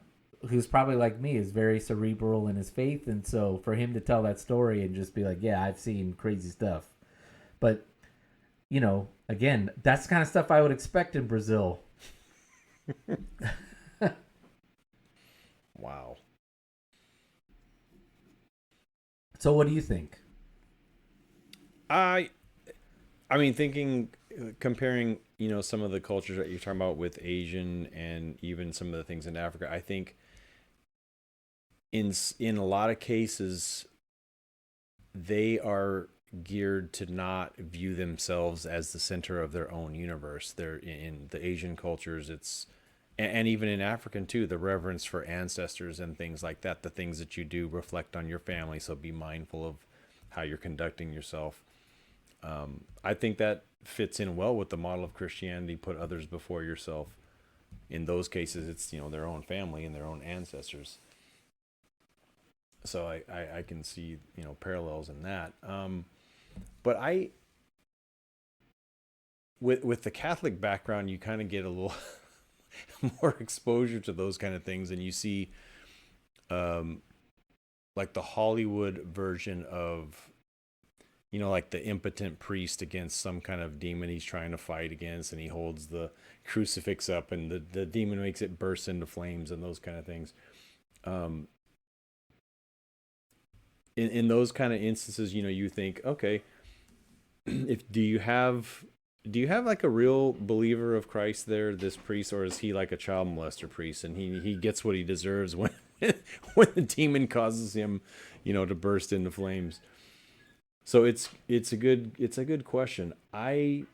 who's probably like me, is very cerebral in his faith. And so for him to tell that story and just be like, yeah, I've seen crazy stuff. But, you know, again, that's the kind of stuff I would expect in Brazil. Wow. So what do you think? I mean, comparing, you know, some of the cultures that you're talking about with Asian and even some of the things in Africa, I think in a lot of cases, they are geared to not view themselves as the center of their own universe. They're in the Asian cultures, and even in African too, the reverence for ancestors and things like that. The things that you do reflect on your family, so be mindful of how you're conducting yourself. I think that fits in well with the model of Christianity: put others before yourself. In those cases, it's, you know, their own family and their own ancestors. So I can see, you know, parallels in that. But with the Catholic background, you kind of get a little more exposure to those kind of things, and you see like the Hollywood version of, you know, like the impotent priest against some kind of demon he's trying to fight against, and he holds the crucifix up and the demon makes it burst into flames and those kind of things. In those kind of instances, you know, you think, okay, do you have like a real believer of Christ there, this priest, or is he like a child molester priest and he gets what he deserves when the demon causes him, you know, to burst into flames? So it's a good question. I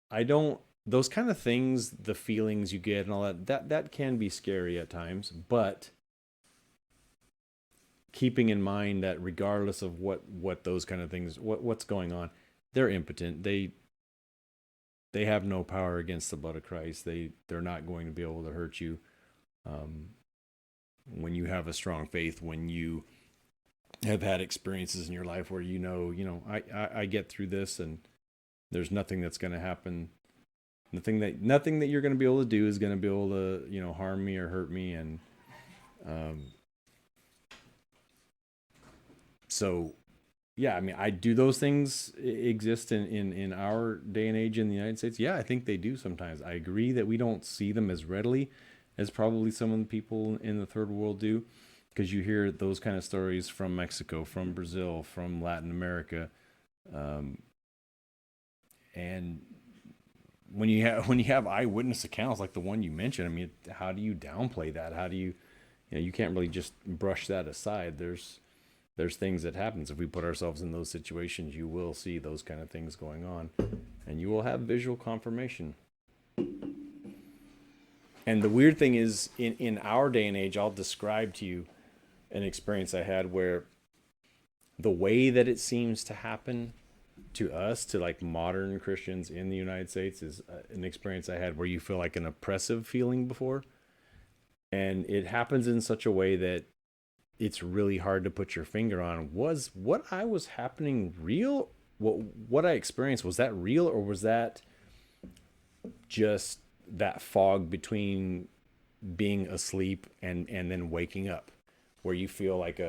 don't, those kind of things, the feelings you get and all that can be scary at times, but keeping in mind that regardless of what those kind of things, what's going on, they're impotent. They have no power against the blood of Christ. They're not going to be able to hurt you. When you have a strong faith, when you have had experiences in your life where you know, I get through this and there's nothing that's going to happen. Nothing that you're going to be able to do is going to be able to, you know, harm me or hurt me. And so, yeah, I mean, do those things exist in our day and age in the United States? Yeah, I think they do sometimes. I agree that we don't see them as readily as probably some of the people in the third world do, because you hear those kind of stories from Mexico, from Brazil, from Latin America. And when you have eyewitness accounts like the one you mentioned, I mean, how do you downplay that? How do you you can't really just brush that aside. There's things that happens. If we put ourselves in those situations, you will see those kind of things going on, and you will have visual confirmation. And the weird thing is, in our day and age, I'll describe to you an experience I had where the way that it seems to happen to us, to like modern Christians in the United States, is an experience I had where you feel like an oppressive feeling before. And it happens in such a way that it's really hard to put your finger on. Was what I was happening real? What I experienced, was that real, or was that just that fog between being asleep and then waking up, where you feel like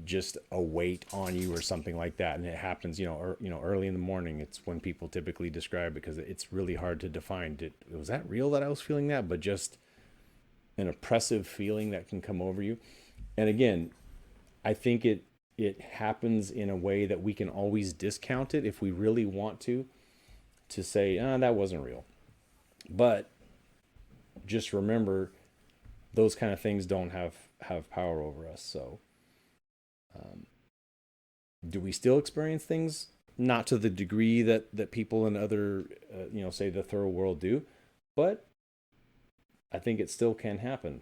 just a weight on you or something like that? And it happens, early in the morning. It's when people typically describe it, because it's really hard to define. Was that real that I was feeling that? But just an oppressive feeling that can come over you. And again, I think it happens in a way that we can always discount it if we really want to say, that wasn't real. But just remember, those kind of things don't have power over us. So do we still experience things? Not to the degree that people in other, say the third world do, but I think it still can happen.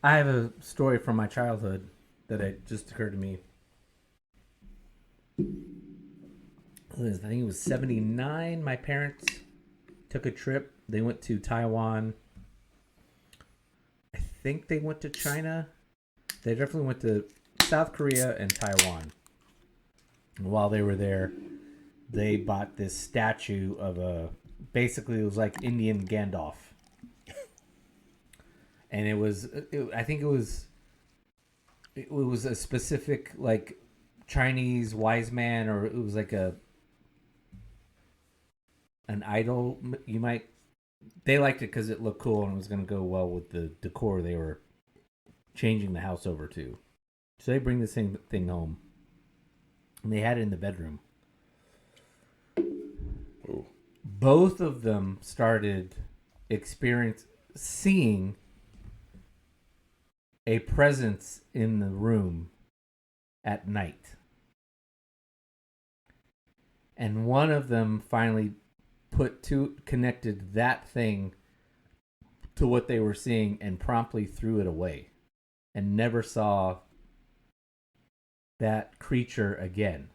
I have a story from my childhood that it just occurred to me. I think it was 79. My parents took a trip. They went to Taiwan. I think they went to China. They definitely went to South Korea and Taiwan. And while they were there, they bought this statue of basically it was like Indian Gandalf. And I think it was a specific like Chinese wise man, or it was like an idol. They liked it because it looked cool and it was going to go well with the decor they were changing the house over to. So they bring the same thing home, and they had it in the bedroom. Ooh. Both of them started seeing a presence in the room at night. And one of them finally connected that thing to what they were seeing and promptly threw it away and never saw that creature again.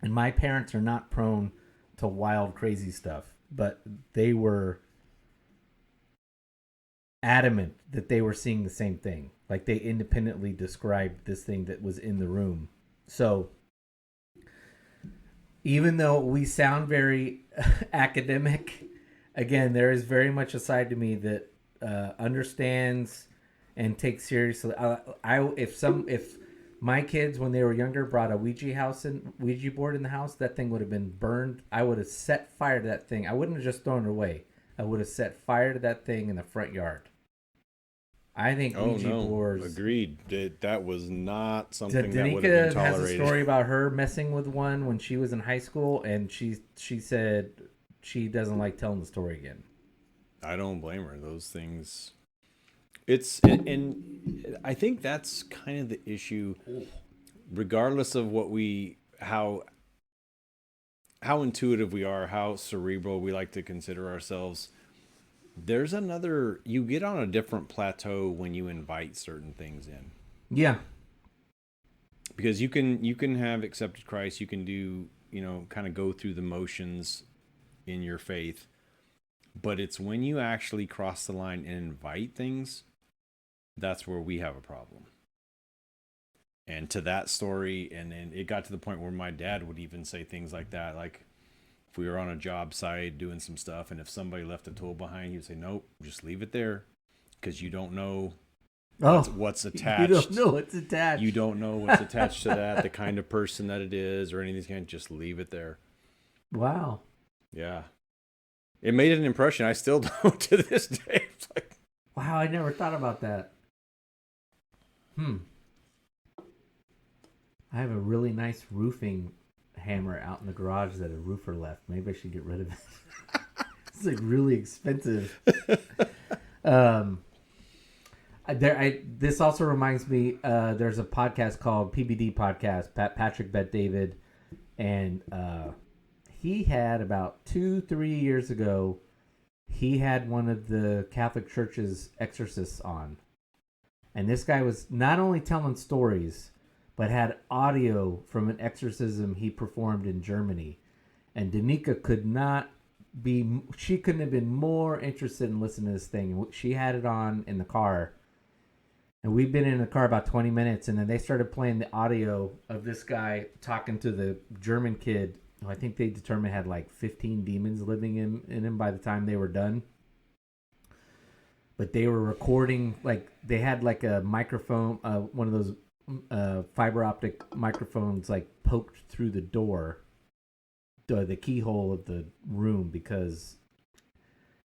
And my parents are not prone to wild, crazy stuff, but they were adamant that they were seeing the same thing. Like they independently described this thing that was in the room. So even though we sound very academic, again, there is very much a side to me that understands and takes seriously. If my kids, when they were younger, brought a Ouija board in the house, that thing would have been burned. I would have set fire to that thing. I wouldn't have just thrown it away. I would have set fire to that thing in the front yard. I think Ouija boards. Agreed. That was not something that would have been Danica tolerated. has a story about her messing with one when she was in high school, and she said she doesn't like telling the story again. I don't blame her. Those things. And I think that's kind of the issue, regardless of how intuitive we are, how cerebral we like to consider ourselves. You get on a different plateau when you invite certain things in. Yeah. Because you can have accepted Christ, you can do, kind of go through the motions in your faith, but it's when you actually cross the line and invite things, that's where we have a problem. And to that story, and it got to the point where my dad would even say things like that, like if we were on a job site doing some stuff, and if somebody left a tool behind, he would say, nope, just leave it there, because you don't know what's attached. You don't know what's attached. You don't know what's attached to that, the kind of person that it is, or anything. Just leave it there. Wow. Yeah. It made an impression. I still don't to this day. It's like, wow, I never thought about that. I have a really nice roofing hammer out in the garage that a roofer left. Maybe I should get rid of it. It's like really expensive. This also reminds me, there's a podcast called PBD Podcast, Patrick Bet David, and he had about 2-3 years ago, he had one of the Catholic Church's exorcists on. And this guy was not only telling stories, but had audio from an exorcism he performed in Germany. And Danica couldn't have been more interested in listening to this thing. She had it on in the car. And we've been in the car about 20 minutes, and then they started playing the audio of this guy talking to the German kid, who I think they determined had like 15 demons living in him by the time they were done. But they were recording, like, they had like a microphone, one of those fiber optic microphones, like, poked through the door, the keyhole of the room, because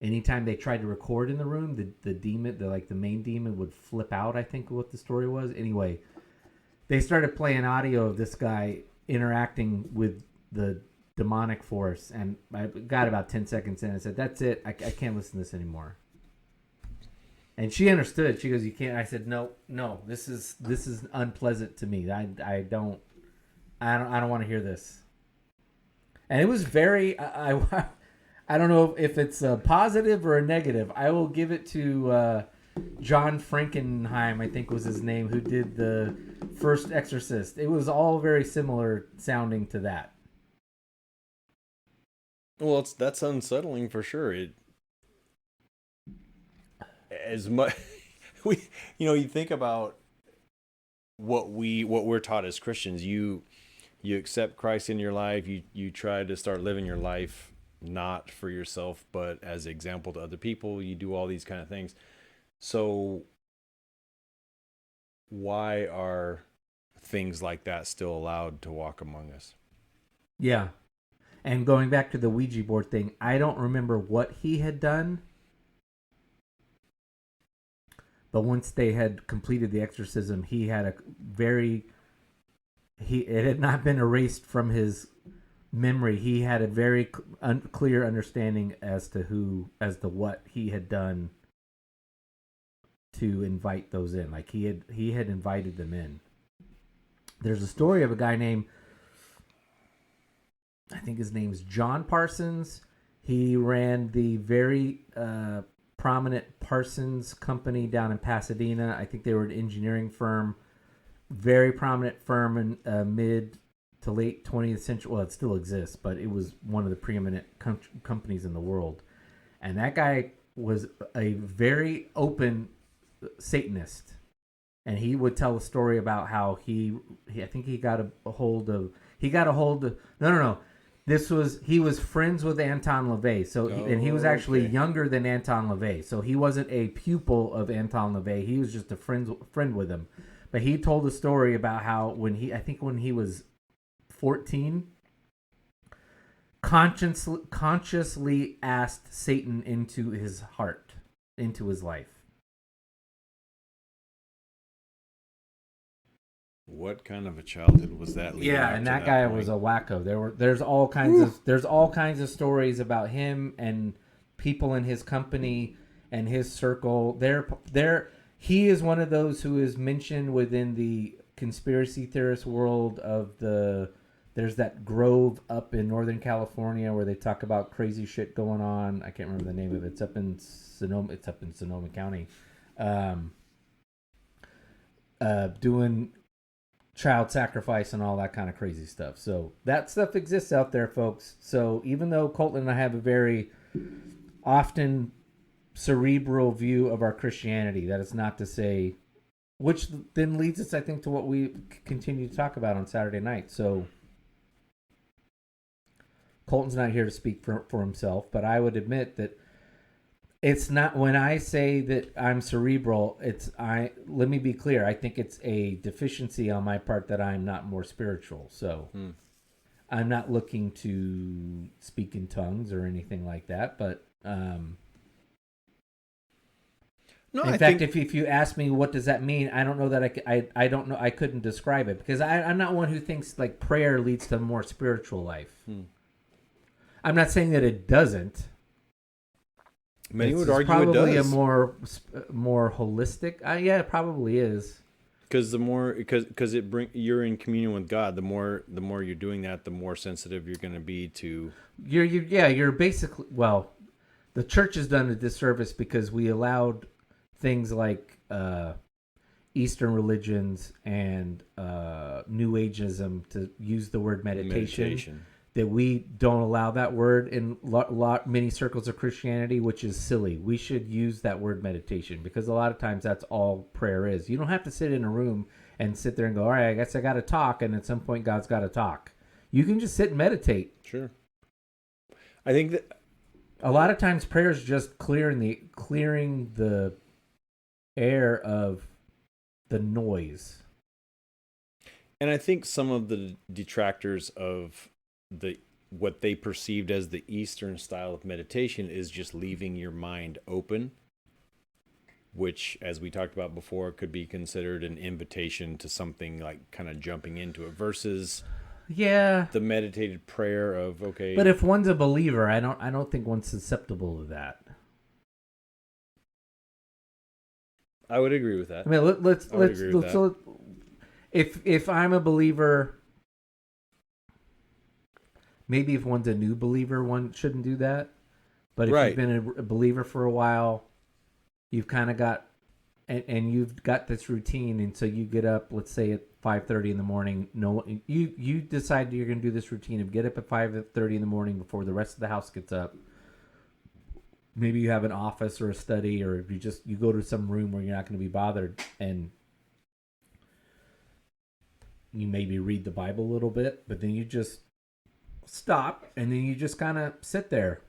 anytime they tried to record in the room, the demon, the main demon would flip out, I think what the story was. Anyway, they started playing audio of this guy interacting with the demonic force, and I got about 10 seconds in and said, that's it, I can't listen to this anymore. And she understood. She goes, you can't. I said, no, this is unpleasant to me. I don't want to hear this. And it was very, I don't know if it's a positive or a negative. I will give it to John Frankenheim, I think was his name, who did the first Exorcist. It was all very similar sounding to that. Well, that's unsettling for sure. As much you think about what we're taught as Christians. You accept Christ in your life. You try to start living your life not for yourself, but as an example to other people. You do all these kind of things. So why are things like that still allowed to walk among us? Yeah. And going back to the Ouija board thing, I don't remember what he had done. But once they had completed the exorcism, he had it had not been erased from his memory. He had a very clear understanding as to what he had done to invite those in. Like he had invited them in. There's a story of a guy named, I think his name's John Parsons. He ran the very prominent Parsons company down in Pasadena. I think they were an engineering firm, very prominent firm in mid to late 20th century. Well, it still exists, but it was one of the preeminent companies in the world. And that guy was a very open Satanist. And he would tell a story about how he I think he got a hold of no. He was friends with Anton LaVey, and he was actually younger than Anton LaVey, so he wasn't a pupil of Anton LaVey. He was just a friend with him. But he told a story about how when he was 14, consciously asked Satan into his heart, into his life. What kind of a childhood was that? Yeah, and that guy was a wacko. There's all kinds of stories about him and people in his company and his circle. He is one of those who is mentioned within the conspiracy theorist world of there's that grove up in Northern California where they talk about crazy shit going on. I can't remember the name of it. It's up in Sonoma County. Doing child sacrifice and all that kind of crazy stuff. So that stuff exists out there, folks. So even though Colton and I have a very often cerebral view of our Christianity, that is not to say, which then leads us, I think, to what we continue to talk about on Saturday night. So Colton's not here to speak for himself, but I would admit that it's not, when I say that I'm cerebral, let me be clear. I think it's a deficiency on my part that I'm not more spiritual. So I'm not looking to speak in tongues or anything like that, but No, In I fact, think if you ask me what does that mean, I don't know that I don't know, I couldn't describe it because I'm not one who thinks like prayer leads to a more spiritual life. I'm not saying that it doesn't. many would It's argue it probably does. a more holistic. Yeah, it probably is. Because the more, because you're in communion with God. The more you're doing that, the more sensitive you're going to be to. You're basically, well, the church has done a disservice because we allowed things like Eastern religions and New Ageism to use the word meditation. That we don't allow that word in many circles of Christianity, which is silly. We should use that word meditation because a lot of times that's all prayer is. You don't have to sit in a room and sit there and go, all right, I guess I got to talk, and at some point God's got to talk. You can just sit and meditate. Sure. I think that a lot of times prayer is just clearing the air of the noise. And I think some of the detractors of what they perceived as the Eastern style of meditation is just leaving your mind open, which, as we talked about before, could be considered an invitation to something like kind of jumping into it versus the meditated prayer of, okay. But if one's a believer, I don't think one's susceptible to that. I would agree with that. I mean, let's if I'm a believer, maybe if one's a new believer, one shouldn't do that. But if you've been a believer for a while, you've kind of got, and you've got this routine, and so you get up, let's say at 5:30 in the morning. No, you decide you're going to do this routine of get up at 5:30 in the morning before the rest of the house gets up. Maybe you have an office or a study, or you go to some room where you're not going to be bothered, and you maybe read the Bible a little bit, but then you just stop, and then you just kind of sit there.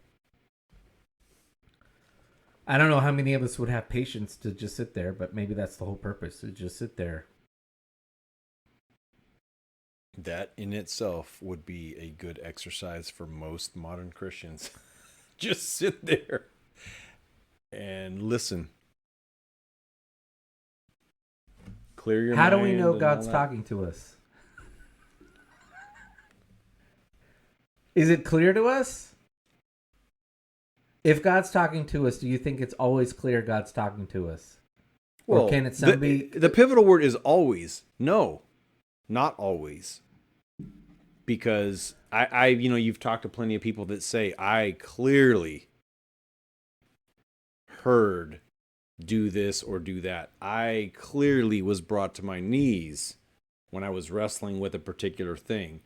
I don't know how many of us would have patience to just sit there, but maybe that's the whole purpose, to just sit there. That in itself would be a good exercise for most modern Christians. Just sit there and listen. Clear your mind. How do we know God's talking to us? Is it clear to us? If God's talking to us, do you think it's always clear God's talking to us? Well, or can it be... The pivotal word is always. No, not always. Because I you've talked to plenty of people that say, I clearly heard do this or do that. I clearly was brought to my knees when I was wrestling with a particular thing.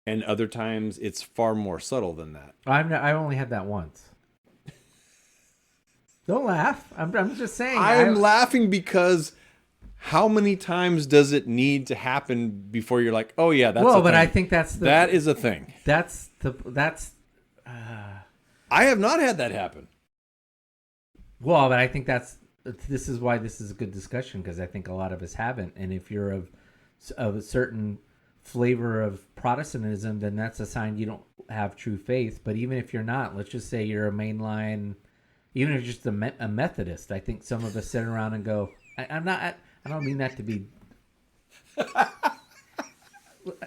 And other times it's far more subtle than that. I only had that once. Don't laugh. I'm just saying. I'm laughing because how many times does it need to happen before you're like, oh yeah, that's a thing. But I think that is a thing. I have not had that happen. Well, but I think this is why this is a good discussion, because I think a lot of us haven't. And if you're of a certain flavor of Protestantism, then that's a sign you don't have true faith. But even if you're not, let's just say you're a mainline, even if you're just a Methodist, I think some of us sit around and go, I don't mean that to be.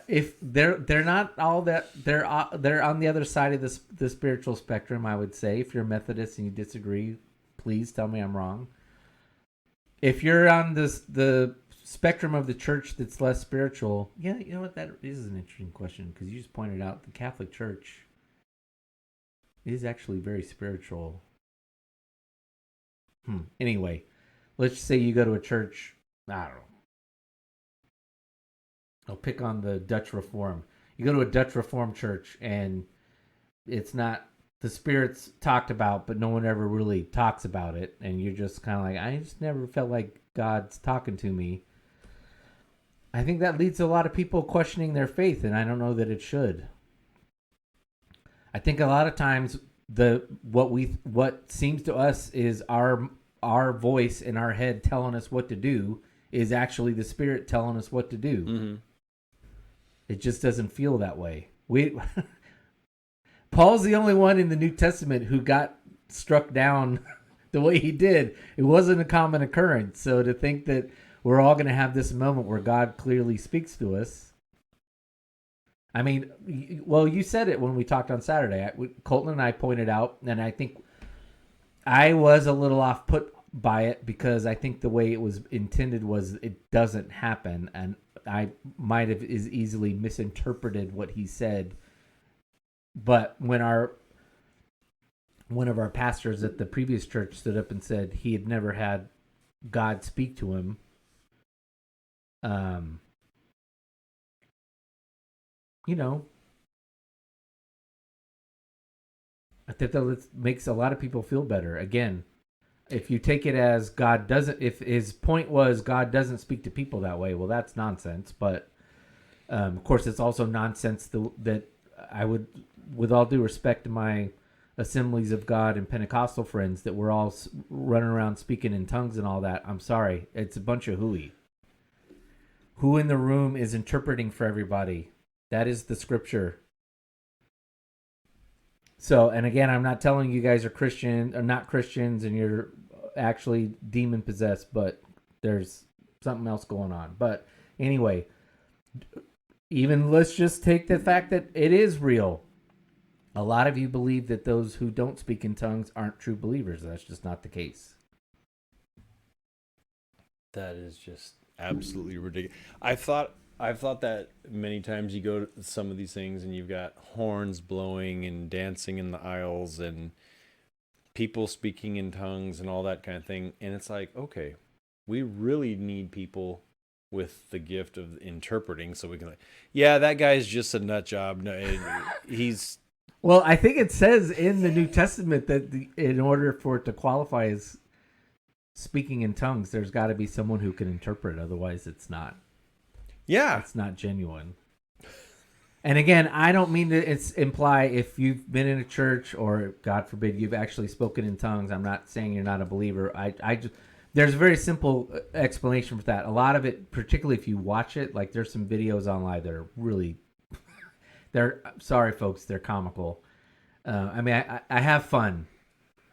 If they're not all that, they're on the other side of the spiritual spectrum. I would say if you're Methodist and you disagree, please tell me I'm wrong. If you're on the spectrum of the church that's less spiritual, yeah, you know what, that is an interesting question, because you just pointed out the Catholic Church is actually very spiritual. Anyway, let's say you go to a church, I don't know. I'll pick on the Dutch Reform. You go to a Dutch Reform church and it's not, the Spirit's talked about, but no one ever really talks about it. And you're just kind of like, I just never felt like God's talking to me. I think that leads to a lot of people questioning their faith, and I don't know that it should. I think a lot of times what seems to us is our voice in our head telling us what to do is actually the Spirit telling us what to do. Mm-hmm. It just doesn't feel that way. Paul's the only one in the New Testament who got struck down. the way he did. It wasn't a common occurrence. So to think that we're all going to have this moment where God clearly speaks to us. I mean, well, you said it when we talked on Saturday. Colton and I pointed out, and I think I was a little off put by it because I think the way it was intended was it doesn't happen, and I might have is easily misinterpreted what he said. But when one of our pastors at the previous church stood up and said he had never had God speak to him, you know, I think that makes a lot of people feel better. Again, if you take it as God doesn't, if his point was God doesn't speak to people that way, well, that's nonsense. But of course, it's also nonsense that I would, with all due respect to my Assemblies of God and Pentecostal friends, that we're all running around speaking in tongues and all that. I'm sorry, it's a bunch of hooey. Who in the room is interpreting for everybody? That is the scripture. So, and again, I'm not telling you guys are Christian or not Christians and you're actually demon possessed, but there's something else going on. But anyway, even let's just take the fact that it is real. A lot of you believe that those who don't speak in tongues aren't true believers. That's just not the case. That is just absolutely ridiculous. I've thought that many times. You go to some of these things and you've got horns blowing and dancing in the aisles and people speaking in tongues and all that kind of thing. And it's like, okay, we really need people with the gift of interpreting so we can, like, yeah, that guy's just a nut job. No, he's... Well, I think it says in the New Testament that in order for it to qualify as speaking in tongues, there's got to be someone who can interpret. Otherwise, it's not. Yeah. It's not genuine. And again, I don't mean to imply if you've been in a church or, God forbid, you've actually spoken in tongues. I'm not saying you're not a believer. I just, there's a very simple explanation for that. A lot of it, particularly if you watch it, like there's some videos online that are really... They're sorry, folks. They're comical. I mean, I have fun.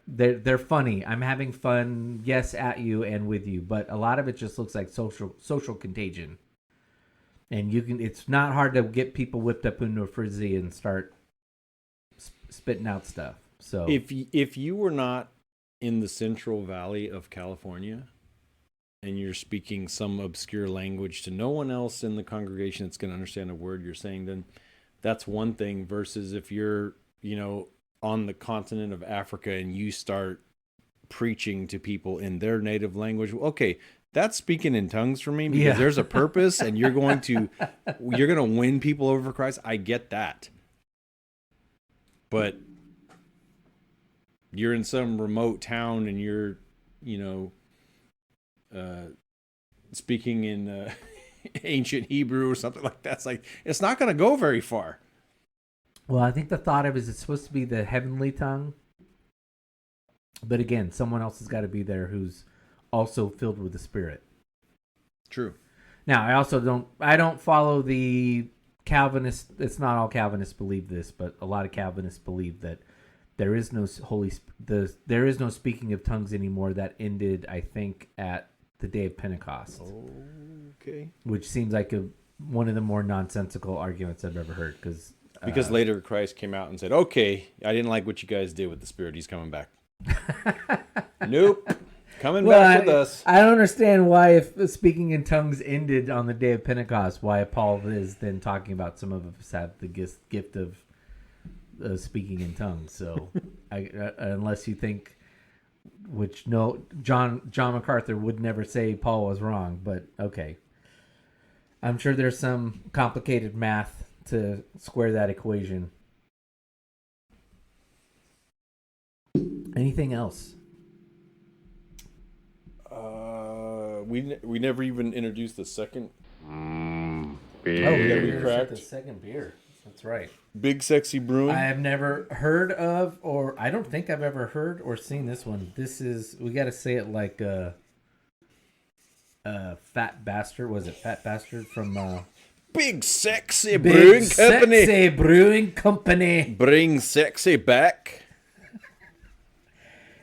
They're funny. I'm having fun. Yes, at you and with you. But a lot of it just looks like social contagion. And you can. It's not hard to get people whipped up into a frenzy and start spitting out stuff. So if you were not in the Central Valley of California, and you're speaking some obscure language to no one else in the congregation that's going to understand a word you're saying, then that's one thing, versus if you're, on the continent of Africa and you start preaching to people in their native language. Okay, that's speaking in tongues for me because there's a purpose and you're going to win people over for Christ. I get that. But you're in some remote town and you're, speaking in ancient Hebrew or something like that. It's like, it's not going to go very far. Well, I think the thought of it is it's supposed to be the heavenly tongue. But again, someone else has got to be there who's also filled with the Spirit. True. Now, I don't follow the Calvinist. It's not all Calvinists believe this, but a lot of Calvinists believe that there is no there is no speaking of tongues anymore. That ended, I think, at the day of Pentecost. Okay. Which seems like one of the more nonsensical arguments I've ever heard. Because later Christ came out and said, okay, I didn't like what you guys did with the Spirit. He's coming back. Nope. Coming back with us. I don't understand why, if speaking in tongues ended on the day of Pentecost, why Paul is then talking about some of us have the gift of speaking in tongues. So unless you think... Which John MacArthur would never say Paul was wrong, but okay. I'm sure there's some complicated math to square that equation. Anything else? We never even introduced the second beer. Oh, we cracked. The second beer. That's right. Big Sexy Brewing. I have never heard of, or I don't think I've ever heard or seen this one. This is, we got to say it like Fat Bastard. Was it Fat Bastard from Big Sexy Brewing Company? Sexy Brewing Company. Bring sexy back.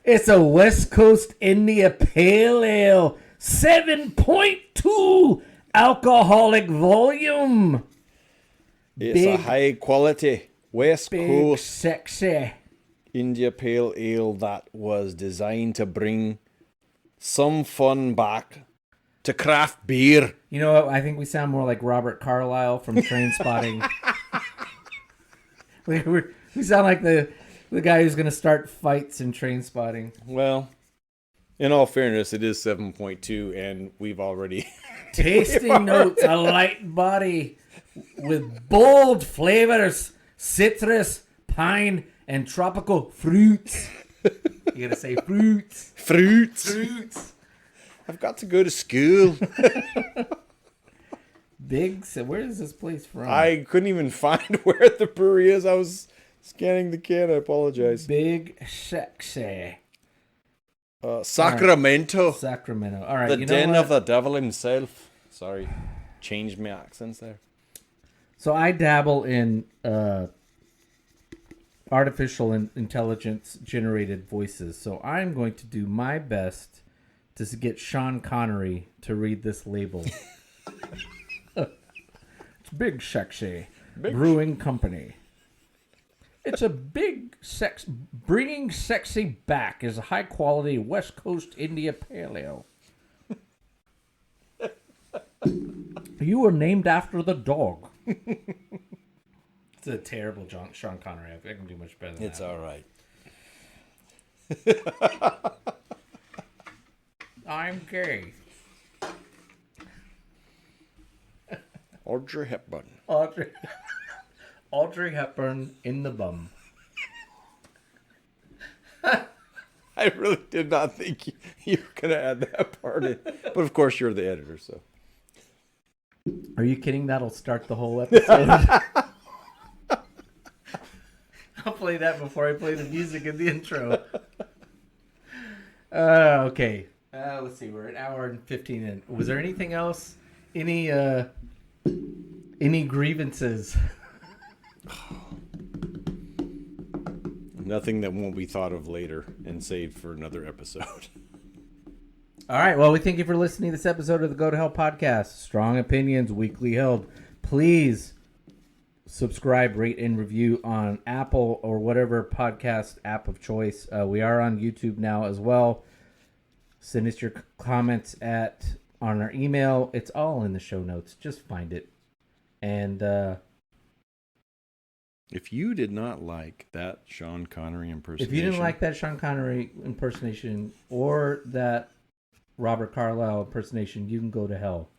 It's a West Coast India Pale Ale, 7.2 alcoholic volume. It's a high quality West big, Coast sexy. India Pale Ale that was designed to bring some fun back to craft beer. You know what? I think we sound more like Robert Carlyle from Train Spotting. we sound like the guy who's going to start fights in Train Spotting. Well, in all fairness, it is 7.2, and we've already... Tasting notes, a light body with bold flavors, citrus, pine, and tropical fruits. You gotta say fruits. Fruits. I've got to go to school. Where is this place from? I couldn't even find where the brewery is. I was scanning the can. I apologize. Big Sexy. Sacramento. Sacramento. All right. The you know den what? of the devil himself. Sorry. Changed my accents there. So I dabble in artificial intelligence generated voices. So I'm going to do my best to get Sean Connery to read this label. It's Big Sexy Brewing Company. It's a big bringing sexy back is a high quality West Coast India Pale Ale. You were named after the dog. It's a terrible Sean Connery. I can do much better than It's that. all right. I'm gay. Audrey Hepburn. Audrey Hepburn in the bum. I really did not think you were going to add that part in. But of course, you're the editor, so. Are you kidding? That'll start the whole episode. I'll play that before I play the music in the intro. Okay. Let's see. We're an hour and 15 in. Was there anything else? Any grievances? Nothing that won't be thought of later and saved for another episode. All right. Well, we thank you for listening to this episode of the Go to Hell podcast. Strong opinions, weekly held. Please subscribe, rate, and review on Apple or whatever podcast app of choice. We are on YouTube now as well. Send us your comments on our email. It's all in the show notes. Just find it. And If you did not like that Sean Connery impersonation... if you didn't like that Sean Connery impersonation or that Robert Carlyle impersonation, you can go to hell.